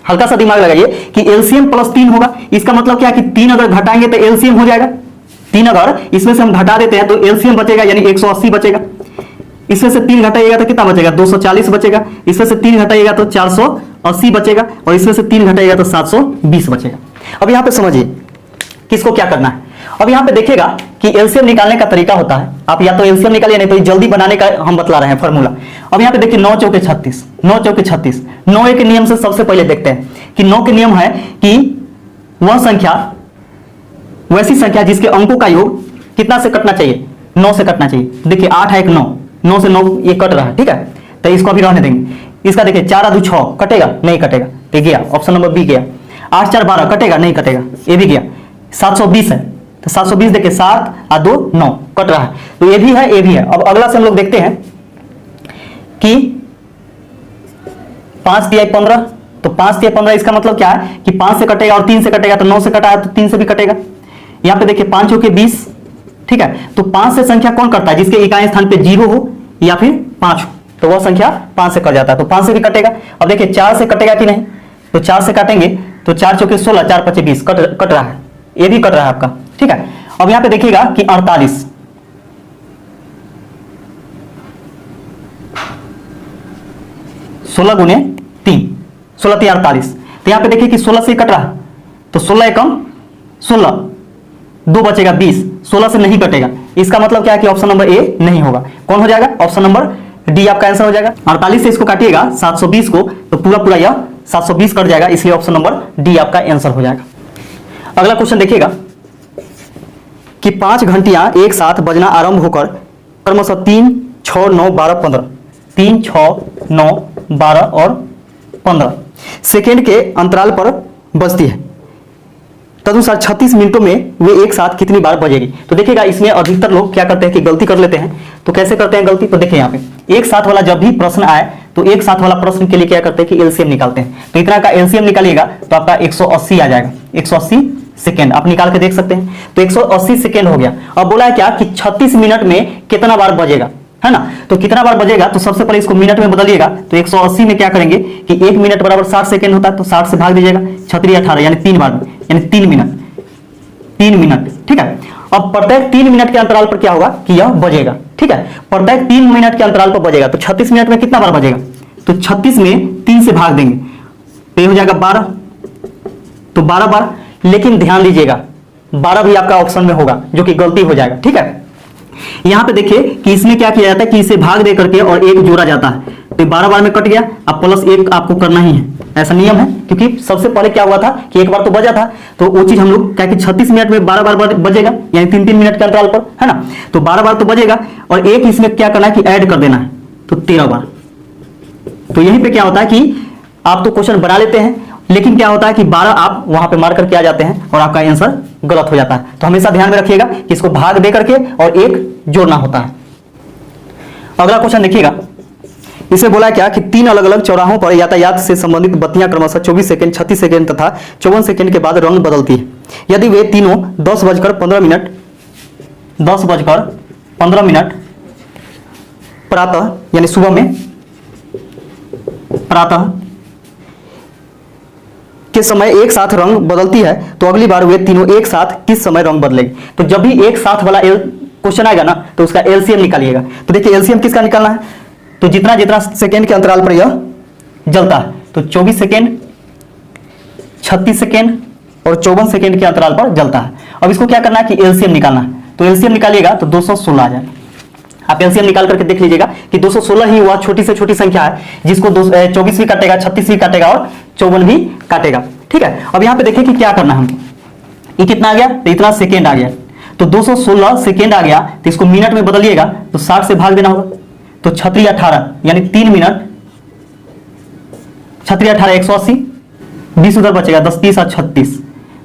हल्का सा दिमाग लगाइए कि एलसीएम प्लस 3 होगा, इसका मतलब क्या कि 3 अगर घटाएंगे तो एलसीएम हो जाएगा। 3 अगर इसमें से हम घटा देते हैं तो एलसीएम बचेगा, यानी 180 बचेगा। इसमें से 3 घटाइएगा तो कितना बचेगा, 240 बचेगा। इसमें से 3 घटाइएगा तो 480 बचेगा और इसमें से 3 घटाइएगा तो 720 बचेगा। अब यहां पे समझिए किसको क्या करना है। अब यहां पे देखिएगा कि एलसीएम निकालने का तरीका होता है, आप या तो एलसीएम निकालिए नहीं तो जल्दी बनाने का हम बतला रहे हैं फॉर्मूला। अब यहां पे देखिए 9 चौके 36, 9 चौके 36। 9 के नियम से सबसे पहले देखते हैं कि 9 के नियम है कि वह संख्या, वैसी संख्या जिसके अंकों का योग कितना से कटना चाहिए, 9 से कटना चाहिए। देखिए 8 है 1 9, 9 से 9 ये कट रहा है, ठीक है, तो इसको अभी रहने देंगे। इसका देखिए 4 2 6 कटेगा, नहीं कटेगा, तो गया ऑप्शन नंबर बी गया। 8 4 12 कटेगा, नहीं कटेगा, ये भी गया। 720 है तो 720 देखिए 7 और 2 9 कट रहा है, तो ये भी है, ये भी है। अब अगला से हम लोग देखते हैं कि 5 दिया 15, तो 5 दिया 15, इसका मतलब क्या है कि 5 से कटेगा और 3 से कटेगा, तो 9 से कटा है तो 3 से भी कटेगा। यहाँ पे देखिए 5 चौके 20, ठीक है, तो 5 से संख्या कौन करता है, जिसके इकाई स्थान पे 0 हो या फिर 5 हो, तो वह संख्या 5 से कट जाता है, तो 5 से भी कटेगा। अब देखिए 4 से कटेगा कि नहीं, तो 4 से काटेंगे तो 4 चौके 16, 4 5 20 कट रहा है, ये भी कट रहा है आपका, ठीक है। अब यहां पे देखिएगा कि 48, 16 गुने 3, 16 3 48, तो यहां पे देखिए कि 16 से कट रहा है, तो 16 एकम 16, 2 बचेगा 20, 16 से नहीं कटेगा। इसका मतलब क्या है कि ऑप्शन नंबर ए नहीं होगा। कौन हो जाएगा? ऑप्शन नंबर डी आपका आंसर हो जाएगा। 48 से इसको काटिएगा 720 को, तो पूरा पूरा यह 720 कट जाएगा, इसलिए ऑप्शन नंबर डी आपका आंसर हो जाएगा। अगला क्वेश्चन देखिएगा कि 5 घंटियां एक साथ बजना आरंभ होकर क्रमशः 3, 6, 9, 12, 15, 3, 6, 9, 12 और 15 सेकेंड के अंतराल पर बजती है। तदनुसार 36 मिनटों में वे एक साथ कितनी बार बजेगी? तो देखिएगा इसमें अधिकतर लोग क्या करते हैं कि गलती कर लेते हैं। तो कैसे करते हैं गलती? तो देखिए यहाँ पे एक साथ वाला जब भी प्रश्न आए तो एक साथ वाला प्रश्न के लिए क्या करते हैं कि एलसीएम निकालते हैं। तो इतना का एलसीएम निकालिएगा तो आपका 180 आ जाएगा, 180 सेकेंड आप निकाल के देख सकते हैं। तो 180 सेकेंड हो गया। अब बोला है क्या कि 36 मिनट में कितना बार बजेगा, है ना? तो कितना बार बजेगा, तो सबसे पहले इसको मिनट में बदलिएगा। तो 180 में क्या करेंगे कि 1 मिनट बराबर 60 सेकेंड होता है, तो 60 से भाग दीजिएगा, 6 18 यानी 3 बार में, यानी 3 मिनट, 3 मिनट, ठीक है। अब प्रत्येक 3 मिनट के अंतराल पर क्या होगा कि यह बजेगा, ठीक है। प्रत्येक 3 मिनट के अंतराल पर बजेगा। तो 36 मिनट में कितना बार बजेगा? तो 36 में 3 से भाग देंगे तो ये हो जाएगा 12, तो 12 बार। लेकिन ध्यान दीजिएगा 12 भी आपका ऑप्शन में होगा, जो कि गलती हो जाएगा, ठीक है। यहां पे देखिए कि इसमें क्या किया जाता है कि इसे भाग दे करके और एक जोड़ा जाता है, तो 12 बार में कट गया। अब प्लस 1 आपको करना ही है, ऐसा नियम है। क्योंकि सबसे पहले क्या हुआ था कि एक बार तो बजा था, तो वो चीज हम लोग क्या कि 36 मिनट में 12 बार बजेगा, यानी 3-3 मिनट के अंतराल पर, है ना। तो 12 बार तो बजेगा और एक इसमें क्या करना है कि ऐड कर देना है, तो 13 बार। तो यहीं पे क्या होता है कि आप तो क्वेश्चन बना लेते हैं, लेकिन क्या होता है कि 12 आप वहां पे मार करके आ जाते हैं और आपका आंसर गलत हो जाता है। तो हमेशा ध्यान में रखिएगा कि इसको भाग दे करके और एक जोड़ना होता है। अगला क्वेश्चन देखिएगा, इसे बोला क्या कि 3 अलग अलग चौराहों पर यातायात से संबंधित बत्तियां क्रमशः 24 सेकंड, 36 सेकंड तथा 54 सेकंड के बाद रंग बदलती है। यदि वे तीनों 10:15 प्रातः यानी सुबह में प्रातः के समय एक साथ रंग बदलती है, तो अगली बार वे तीनों एक साथ किस समय रंग बदलेगी? तो जब भी एक साथ वाला क्वेश्चन आएगा ना, तो उसका एलसीएम निकालिएगा। तो देखिए एलसीएम किसका निकालना है, तो जितना जितना सेकेंड के अंतराल पर यह जलता है, तो 24 सेकेंड, 36 सेकेंड और 54 सेकेंड के अंतराल पर जलता है। अब इसको क्या करना है कि एलसीएम निकालना है। तो एलसीएम निकालिएगा तो 216 आ जाएगा। आप एलसीएम निकाल करके देख लीजिएगा कि 216 ही वह छोटी से छोटी संख्या है जिसको 24 भी काटेगा, 36 भी काटेगा और 54 भी काटेगा, ठीक है। अब यहाँ पे देखिए कि क्या करना है हमको, ये कितना आ गया, तो इतना सेकेंड आ गया। तो 216 सेकेंड आ गया, तो इसको मिनट में बदलिएगा तो 60 से भाग देना होगा, तो 6 18 यानी 3 मिनट, 6 18 180, 20 उधर बचेगा, 10 30 और 36,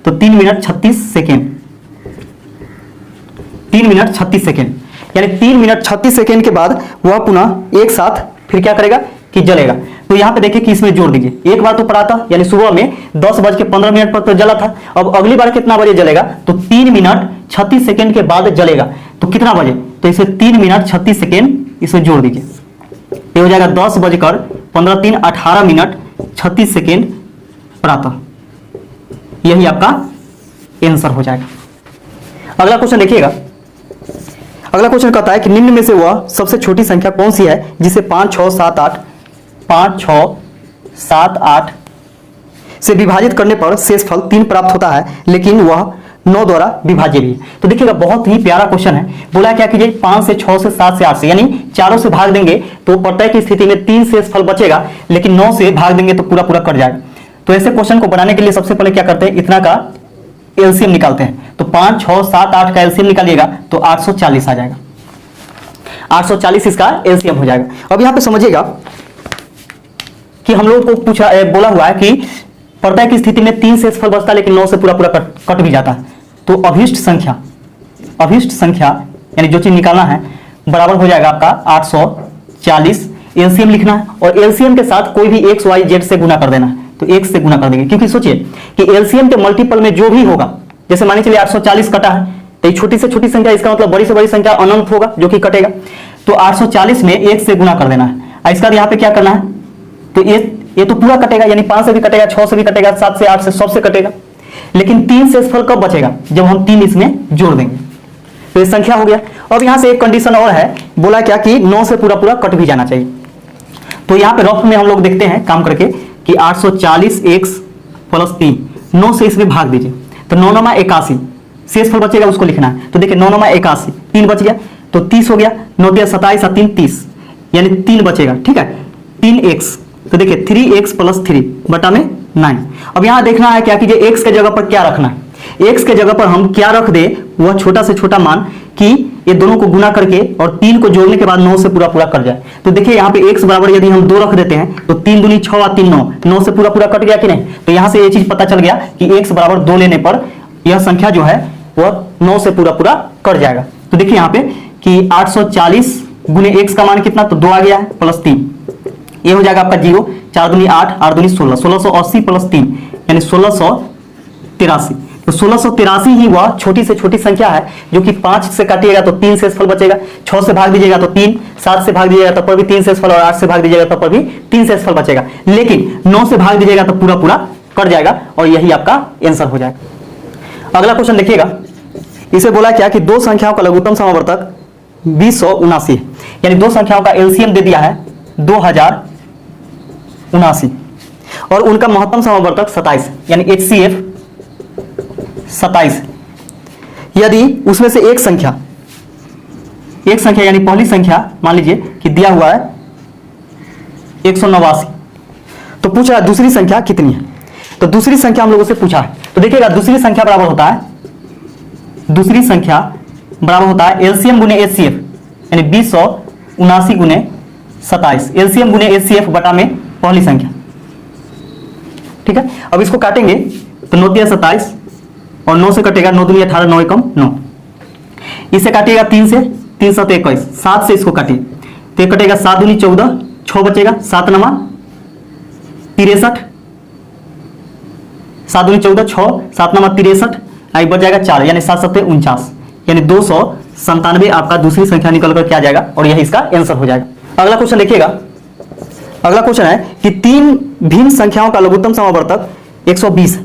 तो 3 मिनट 36 सेकेंड, 3 मिनट 36 सेकेंड, यानी 3 मिनट 36 सेकेंड के बाद वह पुनः एक साथ फिर क्या करेगा कि जलेगा। तो यहां पे देखिए कि इसमें जोड़ दीजिए, एक बार तो प्रातः यानी सुबह में 10:15 पर तो जला था, अब अगली बार कितना बजे जलेगा, तो 3 मिनट 36 सेकेंड के बाद जलेगा। तो कितना बजे, तो इसे 3 मिनट 36 सेकेंड इसमें जोड़ दीजिए, ये हो जाएगा 10:15 3 18 मिनट 36 सेकेंड प्रातः, यही आपका आंसर हो जाएगा। अगला क्वेश्चन देखिएगा, अगला क्वेश्चन कहता है कि निम्न में से वह सबसे छोटी संख्या कौन सी है जिसे 5 6 7 8 से विभाजित करने पर शेषफल 3 प्राप्त होता है, लेकिन वह 9 द्वारा विभाज्य भी है। तो देखिएगा बहुत ही प्यारा क्वेश्चन है। बोला क्या कीजिए 5 से 6 से 7 से 8 से, यानी चारों से भाग देंगे तो प्रत्येक की स्थिति में 3 शेषफल बचेगा, लेकिन 9 से भाग देंगे तो पूरा पूरा कट जाएगा। तो ऐसे क्वेश्चन को बनाने के लिए सबसे पहले क्या करते हैं, इतना का एलसीएम निकालते हैं। तो 5 6 7 8 का एलसीएम निकालिएगा तो 840 आ जाएगा, 840 इसका एलसीएम हो जाएगा। अब यहां पे समझिएगा कि हम लोगों को पूछा बोला हुआ है कि प्रत्येक की स्थिति में 3 शेषफल बचता है, लेकिन 9 से पूरा पूरा कट भी जाता है। तो अभिष्ट संख्या यानी जो चीज निकालना है बराबर हो जाएगा आपका 840। एलसीएम लिखना है और एलसीएम के साथ कोई भी एक्स वाई जेड से गुना कर देना है, तो एक से गुना कर देंगे। क्योंकि सोचिए कि एलसीएम के मल्टीपल में जो भी होगा, जैसे मानिए चलिए 840 कटा है, तो ये छोटी से छोटी संख्या, इसका मतलब बड़ी से बड़ी संख्या अनंत होगा जो कि कटेगा। तो 840 में 1 से गुना कर देना है। इसका यहाँ पे क्या करना है, तो ये तो पूरा कटेगा, यानी 5 से भी कटेगा, 6 से भी कटेगा, 7 से 8 से सबसे कटेगा। लेकिन 3 शेषफल कब बचेगा, जब हम 3 इसमें जोड़ देंगे। तो ये संख्या हो गया। अब यहाँ से एक कंडीशन और है, बोला क्या कि 9 से पूरा पूरा कट भी जाना चाहिए। तो यहाँ पे रफ में हम लोग देखते हैं काम करके कि 840 x + 3 9 से इसमें भाग दीजिए, तो 9 9 81, शेष फल बचेगा उसको लिखना है। तो देखिए 9 9 81, 3 बच गया तो 30 हो गया, 9 3 27 और 3 30, यानी 3 बचेगा, ठीक है। 3x, तो देखिए 3x + 3 बटा में 9। अब यहां देखना है क्या कीजिए, x के जगह पर क्या रखना है। x के जगह पर हम क्या रख दे, वह छोटा से छोटा मान कि ये दोनों को गुना करके और 3 को जोड़ने के बाद 9 से पूरा कट जाए। तो देखिए यहाँ पे x बराबर यदि हम 2 रख देते हैं तो 3 दूनी 6 और 3 9, 9 से पूरा कट गया कि नहीं। तो यहां से ये चीज पता चल गया कि x बराबर 2 लेने पर यह संख्या जो है वह 9 से पूरा कट जाएगा। तो देखिए यहाँ पे कि 840 गुने x का मान कितना, तो 2 आ गया है +3, ये हो जाएगा आपका 0, 4 दूनी 8, 8 दूनी 16, 1680 + 3 यानी 1683। तो 1683 ही वह छोटी से छोटी संख्या है जो कि 5 से काटिएगा तो 3 शेषफल बचेगा, 6 से भाग दीजिएगा तो 3, 7 से भाग दीजिएगा तब पर भी 3 शेषफल और 8 से भाग दीजिएगा तब पर भी 3 शेषफल बचेगा। लेकिन 9 से भाग दीजिएगा तो पूरा कट जाएगा और यही आपका आंसर हो जाएगा। अगला क्वेश्चन देखिएगा, इसे बोला क्या कि दो संख्याओं का लघुत्तम समावर्तक 2079 है, यानी दो संख्याओं का एलसीएम दे दिया है 2079 और उनका महत्तम समावर्तक 27 यानी HCF 27। यदि उसमें से एक संख्या यानी पहली संख्या मान लीजिए कि दिया हुआ है 189, तो पूछ रहा है दूसरी संख्या कितनी है। तो दूसरी संख्या हम लोगों से पूछा है, तो देखिएगा दूसरी संख्या बराबर होता है एलसीएम गुने HCF यानी 2079 गुने 27, एलसीएम गुने HCF बटा में पहली संख्या, ठीक है। अब इसको काटेंगे तो 9 3 27 और 9 से कटेगा 9 दूनी 18, 9 एकम 9, इसे काटिएगा 3 से 3 7 21, 7 से इसको काटिए तो कटेगा 7 दूनी 14, 6 बचेगा, 7 9 63, 7 दूनी 14, 6 7 9 63, आई बच जाएगा 4 यानी 7 7 49 यानी 297 आपका दूसरी संख्या निकल कर क्या जाएगा और यही इसका आंसर हो जाएगा। अगला क्वेश्चन देखिएगा, अगला क्वेश्चन है कि तीन भिन्न संख्याओं का लघुत्तम समावर्तक 120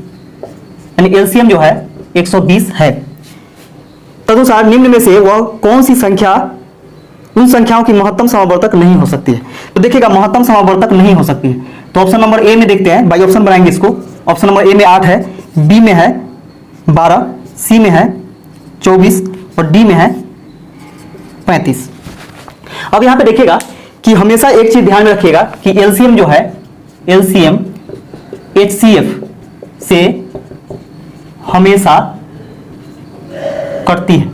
यानी एलसीएम जो है 120 है, तदनुसार निम्न में से वह कौन सी संख्या उन संख्याओं की महत्तम समावर्तक नहीं हो सकती है। तो देखिएगा महत्तम समावर्तक नहीं हो सकती है, तो ऑप्शन नंबर ए में देखते हैं, बाई ऑप्शन बनाएंगे इसको। ऑप्शन नंबर ए में 8 है, बी में है 12, सी में है 24 और डी में है 35। अब यहां पे देखिएगा कि हमेशा एक चीज ध्यान में रखिएगा कि एलसीएम जो है एलसीएम HCF से हमेशा कटती है,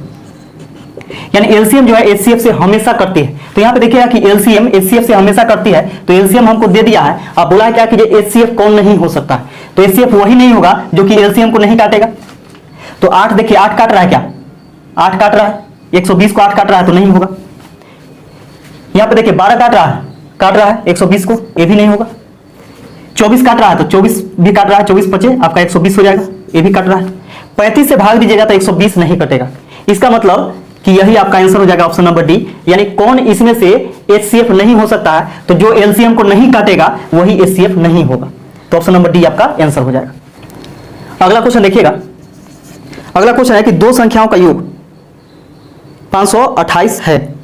यानी एलसीएम जो है HCF से हमेशा कटती है। तो यहां पे देखिएगा कि एलसीएम HCF से हमेशा कटती है, तो एलसीएम हमको दे दिया है। अब बोला है क्या कि HCF कौन नहीं हो सकता है, तो HCF वही नहीं होगा जो कि एलसीएम को नहीं काटेगा। तो 8 देखिए 8 काट रहा है क्या, 8 काट रहा है, 120 को 8 काट रहा है तो नहीं होगा। यहां पे देखिए 12 काट रहा है 120 को, ये भी नहीं होगा। 24 काट रहा है तो 24 भी काट रहा है, 24 बचे आपका 120 हो जाएगा, ये भी काट रहा है। 35 से भाग दीजिएगा तो 120 नहीं कटेगा। इसका मतलब कि यही आपका आंसर हो जाएगा ऑप्शन नंबर डी, यानी कौन इसमें से HCF नहीं हो सकता है, तो जो एलसीएम को नहीं काटेगा वही HCF नहीं होगा। तो ऑप्शन नंबर डी आपका आंसर हो जाएगा। अगला क्वेश्चन देखिएगा, अगला क्वेश्चन है कि दो संख्याओं का योग 528 है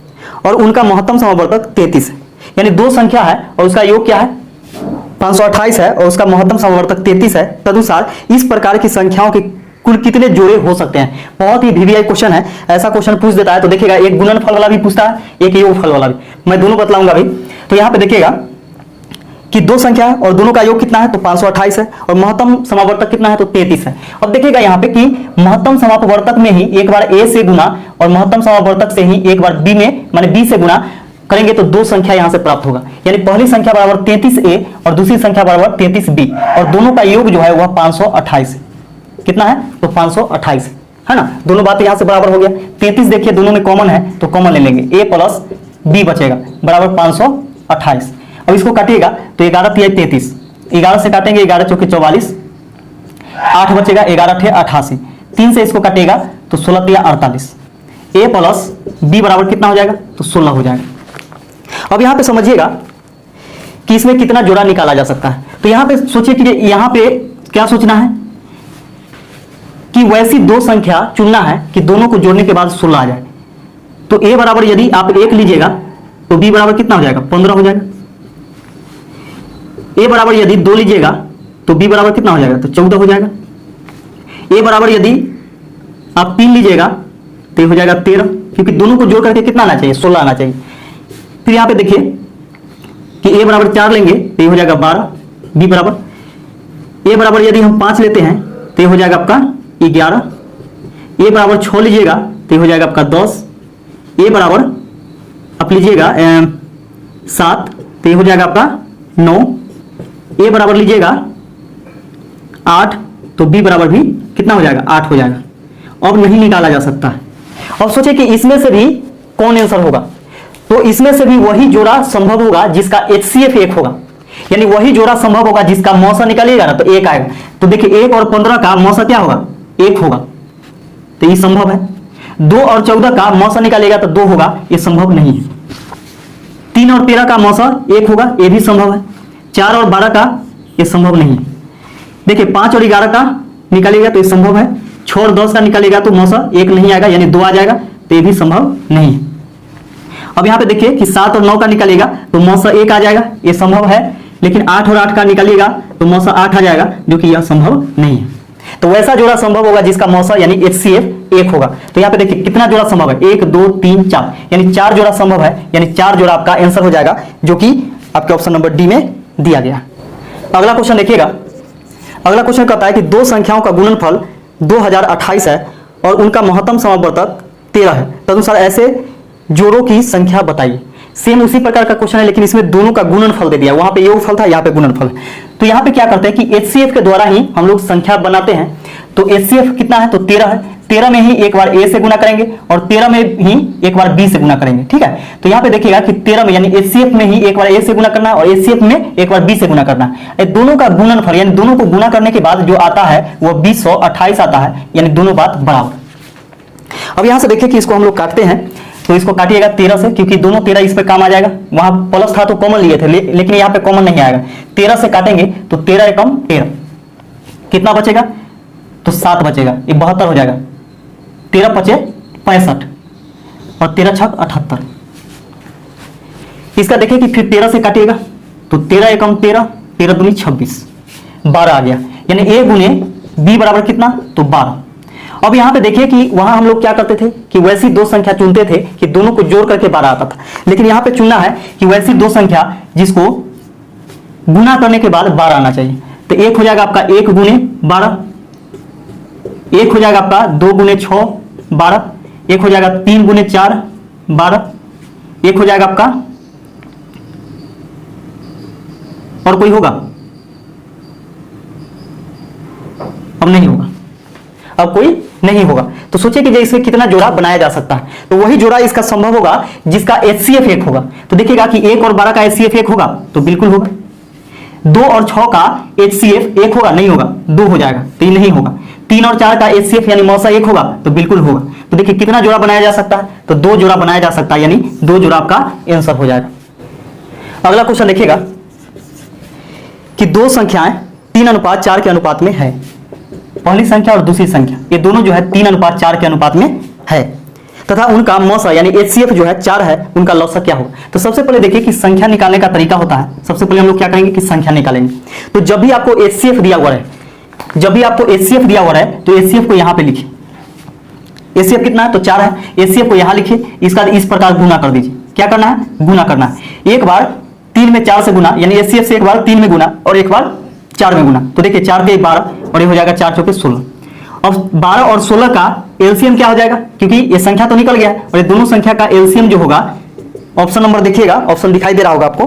और उनका महत्तम समावर्तक 33 है, यानी दो संख्या है और उसका योग क्या है 528 है और उसका महत्तम समावर्तक 33 है, तदनुसार इस प्रकार की संख्याओं के कुल कितने जोड़े हो सकते हैं। बहुत ही वीवीआई क्वेश्चन है, ऐसा क्वेश्चन पूछ देता है। तो देखिएगा एक गुणनफल वाला भी पूछता है, एक योगफल वाला भी, मैं दोनों बतलाऊंगा भाई। तो यहां पे देखिएगा कि दो संख्या और दोनों का योग कितना है तो 528 है और महत्तम समावर्तक कितना है तो 33 है। अब देखिएगा यहाँ पे कि महत्तम समावर्तक में ही एक बार a से गुना और महत्तम समावर्तक से ही एक बार b में माने b से गुना करेंगे तो दो संख्या यहां से प्राप्त होगा, यानी पहली संख्या बराबर 33a और दूसरी संख्या बराबर 33b और दोनों का योग जो है वह 528 है। कितना है तो 528 है ना, दोनों बातें यहां से बराबर हो गया। 33 देखिए दोनों में कॉमन है तो कॉमन ले लेंगे, a प्लस b बचेगा बराबर 528। अब इसको काटिएगा तो 11 3 33, 11 से काटेंगे 11 चौके 44, 8 बचेगा 11 8 88, 3 से इसको काटेगा तो 16 3 48, a प्लस b बराबर कितना हो जाएगा तो 16 हो जाएगा। अब यहां पे समझिएगा कि इसमें कितना जोड़ा निकाला जा सकता है। तो यहां पे सोचिए कि यहां पे क्या सोचना है कि वैसी दो संख्या चुनना है कि दोनों को जोड़ने के बाद 16 आ जाए। तो a बराबर यदि आप 1 लीजिएगा तो b बराबर कितना हो जाएगा 15 हो जाएगा। a बराबर यदि 2 लीजिएगा तो b बराबर कितना हो जाएगा तो 14 हो जाएगा। ए बराबर यदि आप 3 लीजिएगा तो ये हो जाएगा 13, क्योंकि दोनों को जोड़ करके कितना आना चाहिए, 16 आना चाहिए। फिर यहाँ पे देखिए कि ए बराबर 4 लेंगे तो ये हो जाएगा 12, बी बराबर ए बराबर यदि हम 5 लेते हैं तो ये हो जाएगा आपका 11, ए बराबर 6 लीजिएगा तो ये हो जाएगा आपका 10, ए बराबर आप लीजिएगा 7 तो ये हो जाएगा आपका 9, ए बराबर लीजिएगा 8 तो बी बराबर भी कितना हो जाएगा, 8 हो जाएगा। अब नहीं निकाला जा सकता है। अब सोचिए कि इसमें से भी कौन आंसर होगा, तो इसमें से भी वही जोड़ा संभव होगा जिसका HCF 1 होगा, यानी वही जोड़ा संभव होगा जिसका मौसा निकालिएगा ना तो 1 आएगा। तो देखिए 1 और 15 का मौसा क्या होगा, 1 होगा, तो ये संभव है। 2 और 14 का मौसा निकालिएगा तो 2 होगा, ये संभव नहीं है। 3 और 13 का मौसा 1 होगा, ये भी संभव है। 4 और 12 का ये संभव नहीं है। देखिए 5 और 11 का निकालिएगा तो ये संभव है। 6 और 10 का निकालिएगा तो मौसा 1 नहीं आएगा, यानी 2 आ जाएगा, तो ये भी संभव नहीं है। अब यहाँ पे देखिए कि 7 और 9 का निकालिएगा तो मौसा 1 आ जाएगा, ये संभव है। लेकिन 8 और 8 का निकालिएगा तो मौसा 8 आ जाएगा, जो कि यह संभव नहीं है। तो वैसा जोड़ा संभव होगा जिसका मौसा यानी HCF 1 होगा। तो यहाँ पे देखिए कितना जोड़ा संभव है, 1 2 3 4, यानी 4 जोड़ा संभव है, यानी 4 जोड़ा आपका आंसर हो जाएगा, जो कि आपके ऑप्शन नंबर डी में दिया गया। अगला क्वेश्चन देखिएगा। अगला क्वेश्चन कहता है कि दो संख्याओं का गुणनफल 2028 है और उनका महत्तम समावर्तक 13 है, तदनुसार ऐसे जोड़ों की संख्या बताइए। सेम उसी प्रकार का क्वेश्चन है, लेकिन इसमें दोनों का गुणनफल दे दिया। वहां पे योगफल था, यहाँ पे गुणनफल। तो यहाँ पे क्या करते हैं कि HCF के द्वारा ही हम लोग संख्या बनाते हैं। तो HCF कितना है, तो 13 है। 13 में ही एक बार A से गुना करेंगे और 13 में ही एक बार B से गुना करेंगे, ठीक है। तो यहाँ पे देखिएगा कि 13 में यानी HCF में ही एक बार A से गुना करना है और HCF में एक बार B से गुना करना है। दोनों का गुणनफल यानी दोनों को गुना करने के बाद जो आता है वो 2028 आता है, यानी दोनों बात बराबर। अब यहाँ से देखिए कि इसको हम लोग काटते हैं, तो इसको काटिएगा 13 से, क्योंकि दोनों 13 इस पे काम आ जाएगा। वहां प्लस था तो कॉमन लिए थे, लेकिन यहाँ पे कॉमन नहीं आएगा। 13 से काटेंगे तो 13 एकम 13, कितना बचेगा, तो 7 बचेगा, ये 72 हो जाएगा। 13 पचे 65 और 13 छक 78। इसका देखिए कि फिर 13 से काटिएगा तो 13 एकम 13, 13 दूनी 26, 12 आ गया, यानी A गुने B बराबर कितना, तो 12। अब यहाँ पे देखिए कि वहां हम लोग क्या करते थे कि वैसी दो संख्या चुनते थे कि दोनों को जोड़ करके 12 आता था, लेकिन यहाँ पे चुनना है कि वैसी दो संख्या जिसको गुना करने के बाद 12 आना चाहिए। तो एक हो जाएगा आपका 1 गुने 12, एक हो जाएगा आपका 2 गुने 6 12, एक हो जाएगा 3 गुने 4 12, एक हो जाएगा आपका, और कोई होगा, अब नहीं होगा, अब कोई नहीं होगा। तो सोचिए कि इसमें कितना जोड़ा बनाया जा सकता है। तो वही जोड़ा इसका संभव होगा जिसका HCF 1 होगा। तो देखिएगा कि 1 और 12 का HCF 1 होगा, तो बिल्कुल होगा। 2 और 6 का HCF 1 होगा, नहीं होगा, 2 हो जाएगा, तो ये नहीं होगा। 3 और 4 का HCF यानी मौसा 1 होगा, तो बिल्कुल होगा। तो देखिए कितना जोड़ा बनाया जा सकता है, तो 2 जोड़ा बनाया जा सकता है, यानी 2 जोड़ा आपका आंसर हो जाएगा। अगला क्वेश्चन देखिएगा कि दो संख्याएं 3:4 के अनुपात में है। पहली संख्या और दूसरी संख्या ये दोनों जो है 3:4 के अनुपात में है, तथा उनका मौसा यानी HCF जो है 4 है, उनका लौसा क्या होगा। तो सबसे पहले देखिए कि संख्या निकालने का तरीका होता है। सबसे पहले हम लोग क्या करेंगे कि संख्या निकालेंगे। तो जब भी आपको HCF दिया हुआ है, जब भी आपको HCF दिया हुआ है तो HCF को यहां पे लिखिए। HCF कितना है, तो 4 है। HCF को यहां लिखिए, इसका इस प्रकार गुना कर दीजिए। क्या करना है, गुना करना है। एक बार 3 में 4 से गुना, यानी HCF से एक बार 3 में गुना और एक बार 4 में गुना। तो देखिए 4 के 12 और ये हो जाएगा 4 चौके 16। अब 12 और 16 का एलसीएम क्या हो जाएगा, क्योंकि ये संख्या तो निकल गया है और ये दोनों संख्या का एलसीएम जो होगा, ऑप्शन नंबर देखिएगा, ऑप्शन दिखाई दे रहा होगा आपको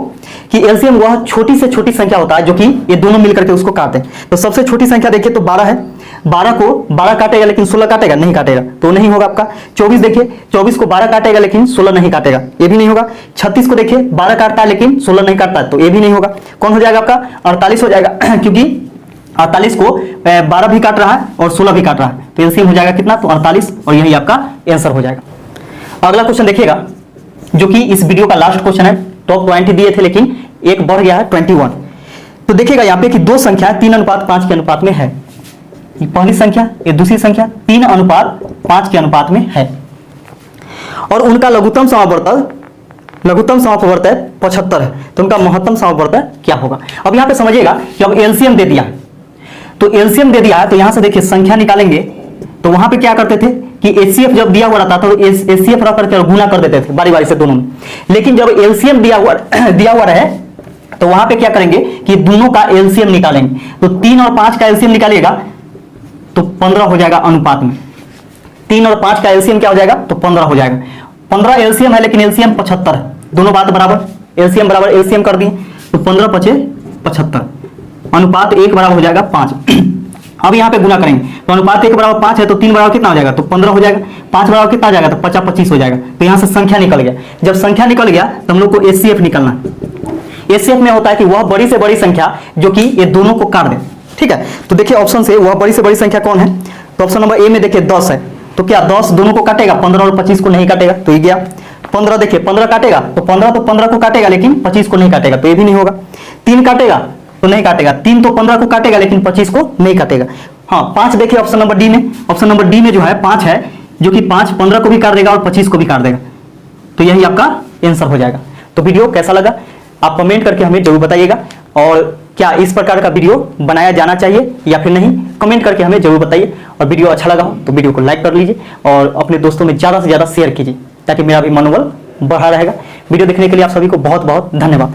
कि एलसीएम वह छोटी से छोटी संख्या होता है जो कि ये दोनों मिलकर के उसको काटते हैं। तो सबसे छोटी संख्या देखिए तो 12 है। 12 को 12 काटेगा लेकिन 16 काटेगा, नहीं काटेगा, तो नहीं होगा आपका। 24 देखिए, 24 को 12 काटेगा लेकिन 16 नहीं काटेगा, ये भी नहीं होगा। 36 को देखिए 12 काटता है लेकिन 16 नहीं काटता, तो ये भी नहीं होगा। कौन हो जाएगा आपका, 48 हो जाएगा, क्योंकि 48 को 12 भी काट रहा है और 16 भी काट रहा है, तो एलसीएम हो जाएगा कितना, तो 48, और यही आपका आंसर हो जाएगा। अगला क्वेश्चन देखिएगा जो कि इस वीडियो का लास्ट क्वेश्चन है। टॉप 20 दिए थे लेकिन एक बढ़ गया है 21। तो देखिएगा यहाँ पे कि दो संख्या 3:5 के अनुपात में है। ये पहली संख्या, ये दूसरी संख्या 3:5 के अनुपात में है और उनका लघुत्तम समावर्तक 75 है। तो उनका महत्तम समावर्तक क्या होगा। अब यहाँ पे समझिएगा कि अब एलसीएम दे दिया, तो एलसीएम दे दिया है, तो यहां से देखिए संख्या निकालेंगे तो वहां पे क्या करते थे कि एचसीएफ जब दिया हुआ रहता तो एचसीएफ रख करके गुना कर देते थे बारी बारी से दोनों में। लेकिन जब एलसीएम दिया हुआ रहे तो वहां पे क्या करेंगे कि दोनों का एलसीएम निकालेंगे। तो 3 और 5 का एलसीएम निकालिएगा तो 15 हो जाएगा अनुपात में। 3 और 5 का एलसीएम क्या हो जाएगा तो 15 हो जाएगा। 15 एलसीएम है लेकिन एलसीएम 75 है, दोनों बात बराबर, एलसीएम बराबर एलसीएम कर दिए तो 15 पचे 75, अनुपात 1 बराबर हो जाएगा 5। अब यहाँ पे गुना करेंगे तो अनुपात 1 बराबर 5 है तो 3 बराबर कितना हो जाएगा तो 15 हो जाएगा, 5 बराबर कितना आ जाएगा तो 50 25 हो जाएगा। तो यहाँ से संख्या निकल गया। जब संख्या निकल गया तो हम लोग को एचसीएफ निकलना है। एचसीएफ में होता है कि वह बड़ी से बड़ी संख्या जो कि ये दोनों को काट दे। ठीक है, तो देखिए ऑप्शन से वह बड़ी से बड़ी संख्या कौन है, तो ऑप्शन नंबर ए में देखिए 10 है, तो क्या 10 दोनों को काटेगा, 15 और 25 को नहीं काटेगा, तो ये गया। 15 देखिए 15 काटेगा तो 15 को काटेगा लेकिन 25 को नहीं काटेगा, तो ये भी नहीं होगा। 3 काटेगा तो नहीं काटेगा, 3 तो 15 को काटेगा लेकिन 25 को नहीं काटेगा। हाँ 5 देखिए ऑप्शन नंबर डी में, ऑप्शन नंबर डी में जो है 5 है जो कि 5 15 को भी काट देगा और 25 को भी काट देगा, तो यही आपका आंसर हो जाएगा। तो वीडियो कैसा लगा आप कमेंट करके हमें जरूर बताइएगा, और क्या इस प्रकार का वीडियो बनाया जाना चाहिए या फिर नहीं, कमेंट करके हमें जरूर बताइए। और वीडियो अच्छा लगा हो तो वीडियो को लाइक कर लीजिए और अपने दोस्तों में ज़्यादा से ज़्यादा शेयर कीजिए ताकि मेरा भी मनोबल बढ़ा रहेगा। वीडियो देखने के लिए आप सभी को बहुत बहुत धन्यवाद।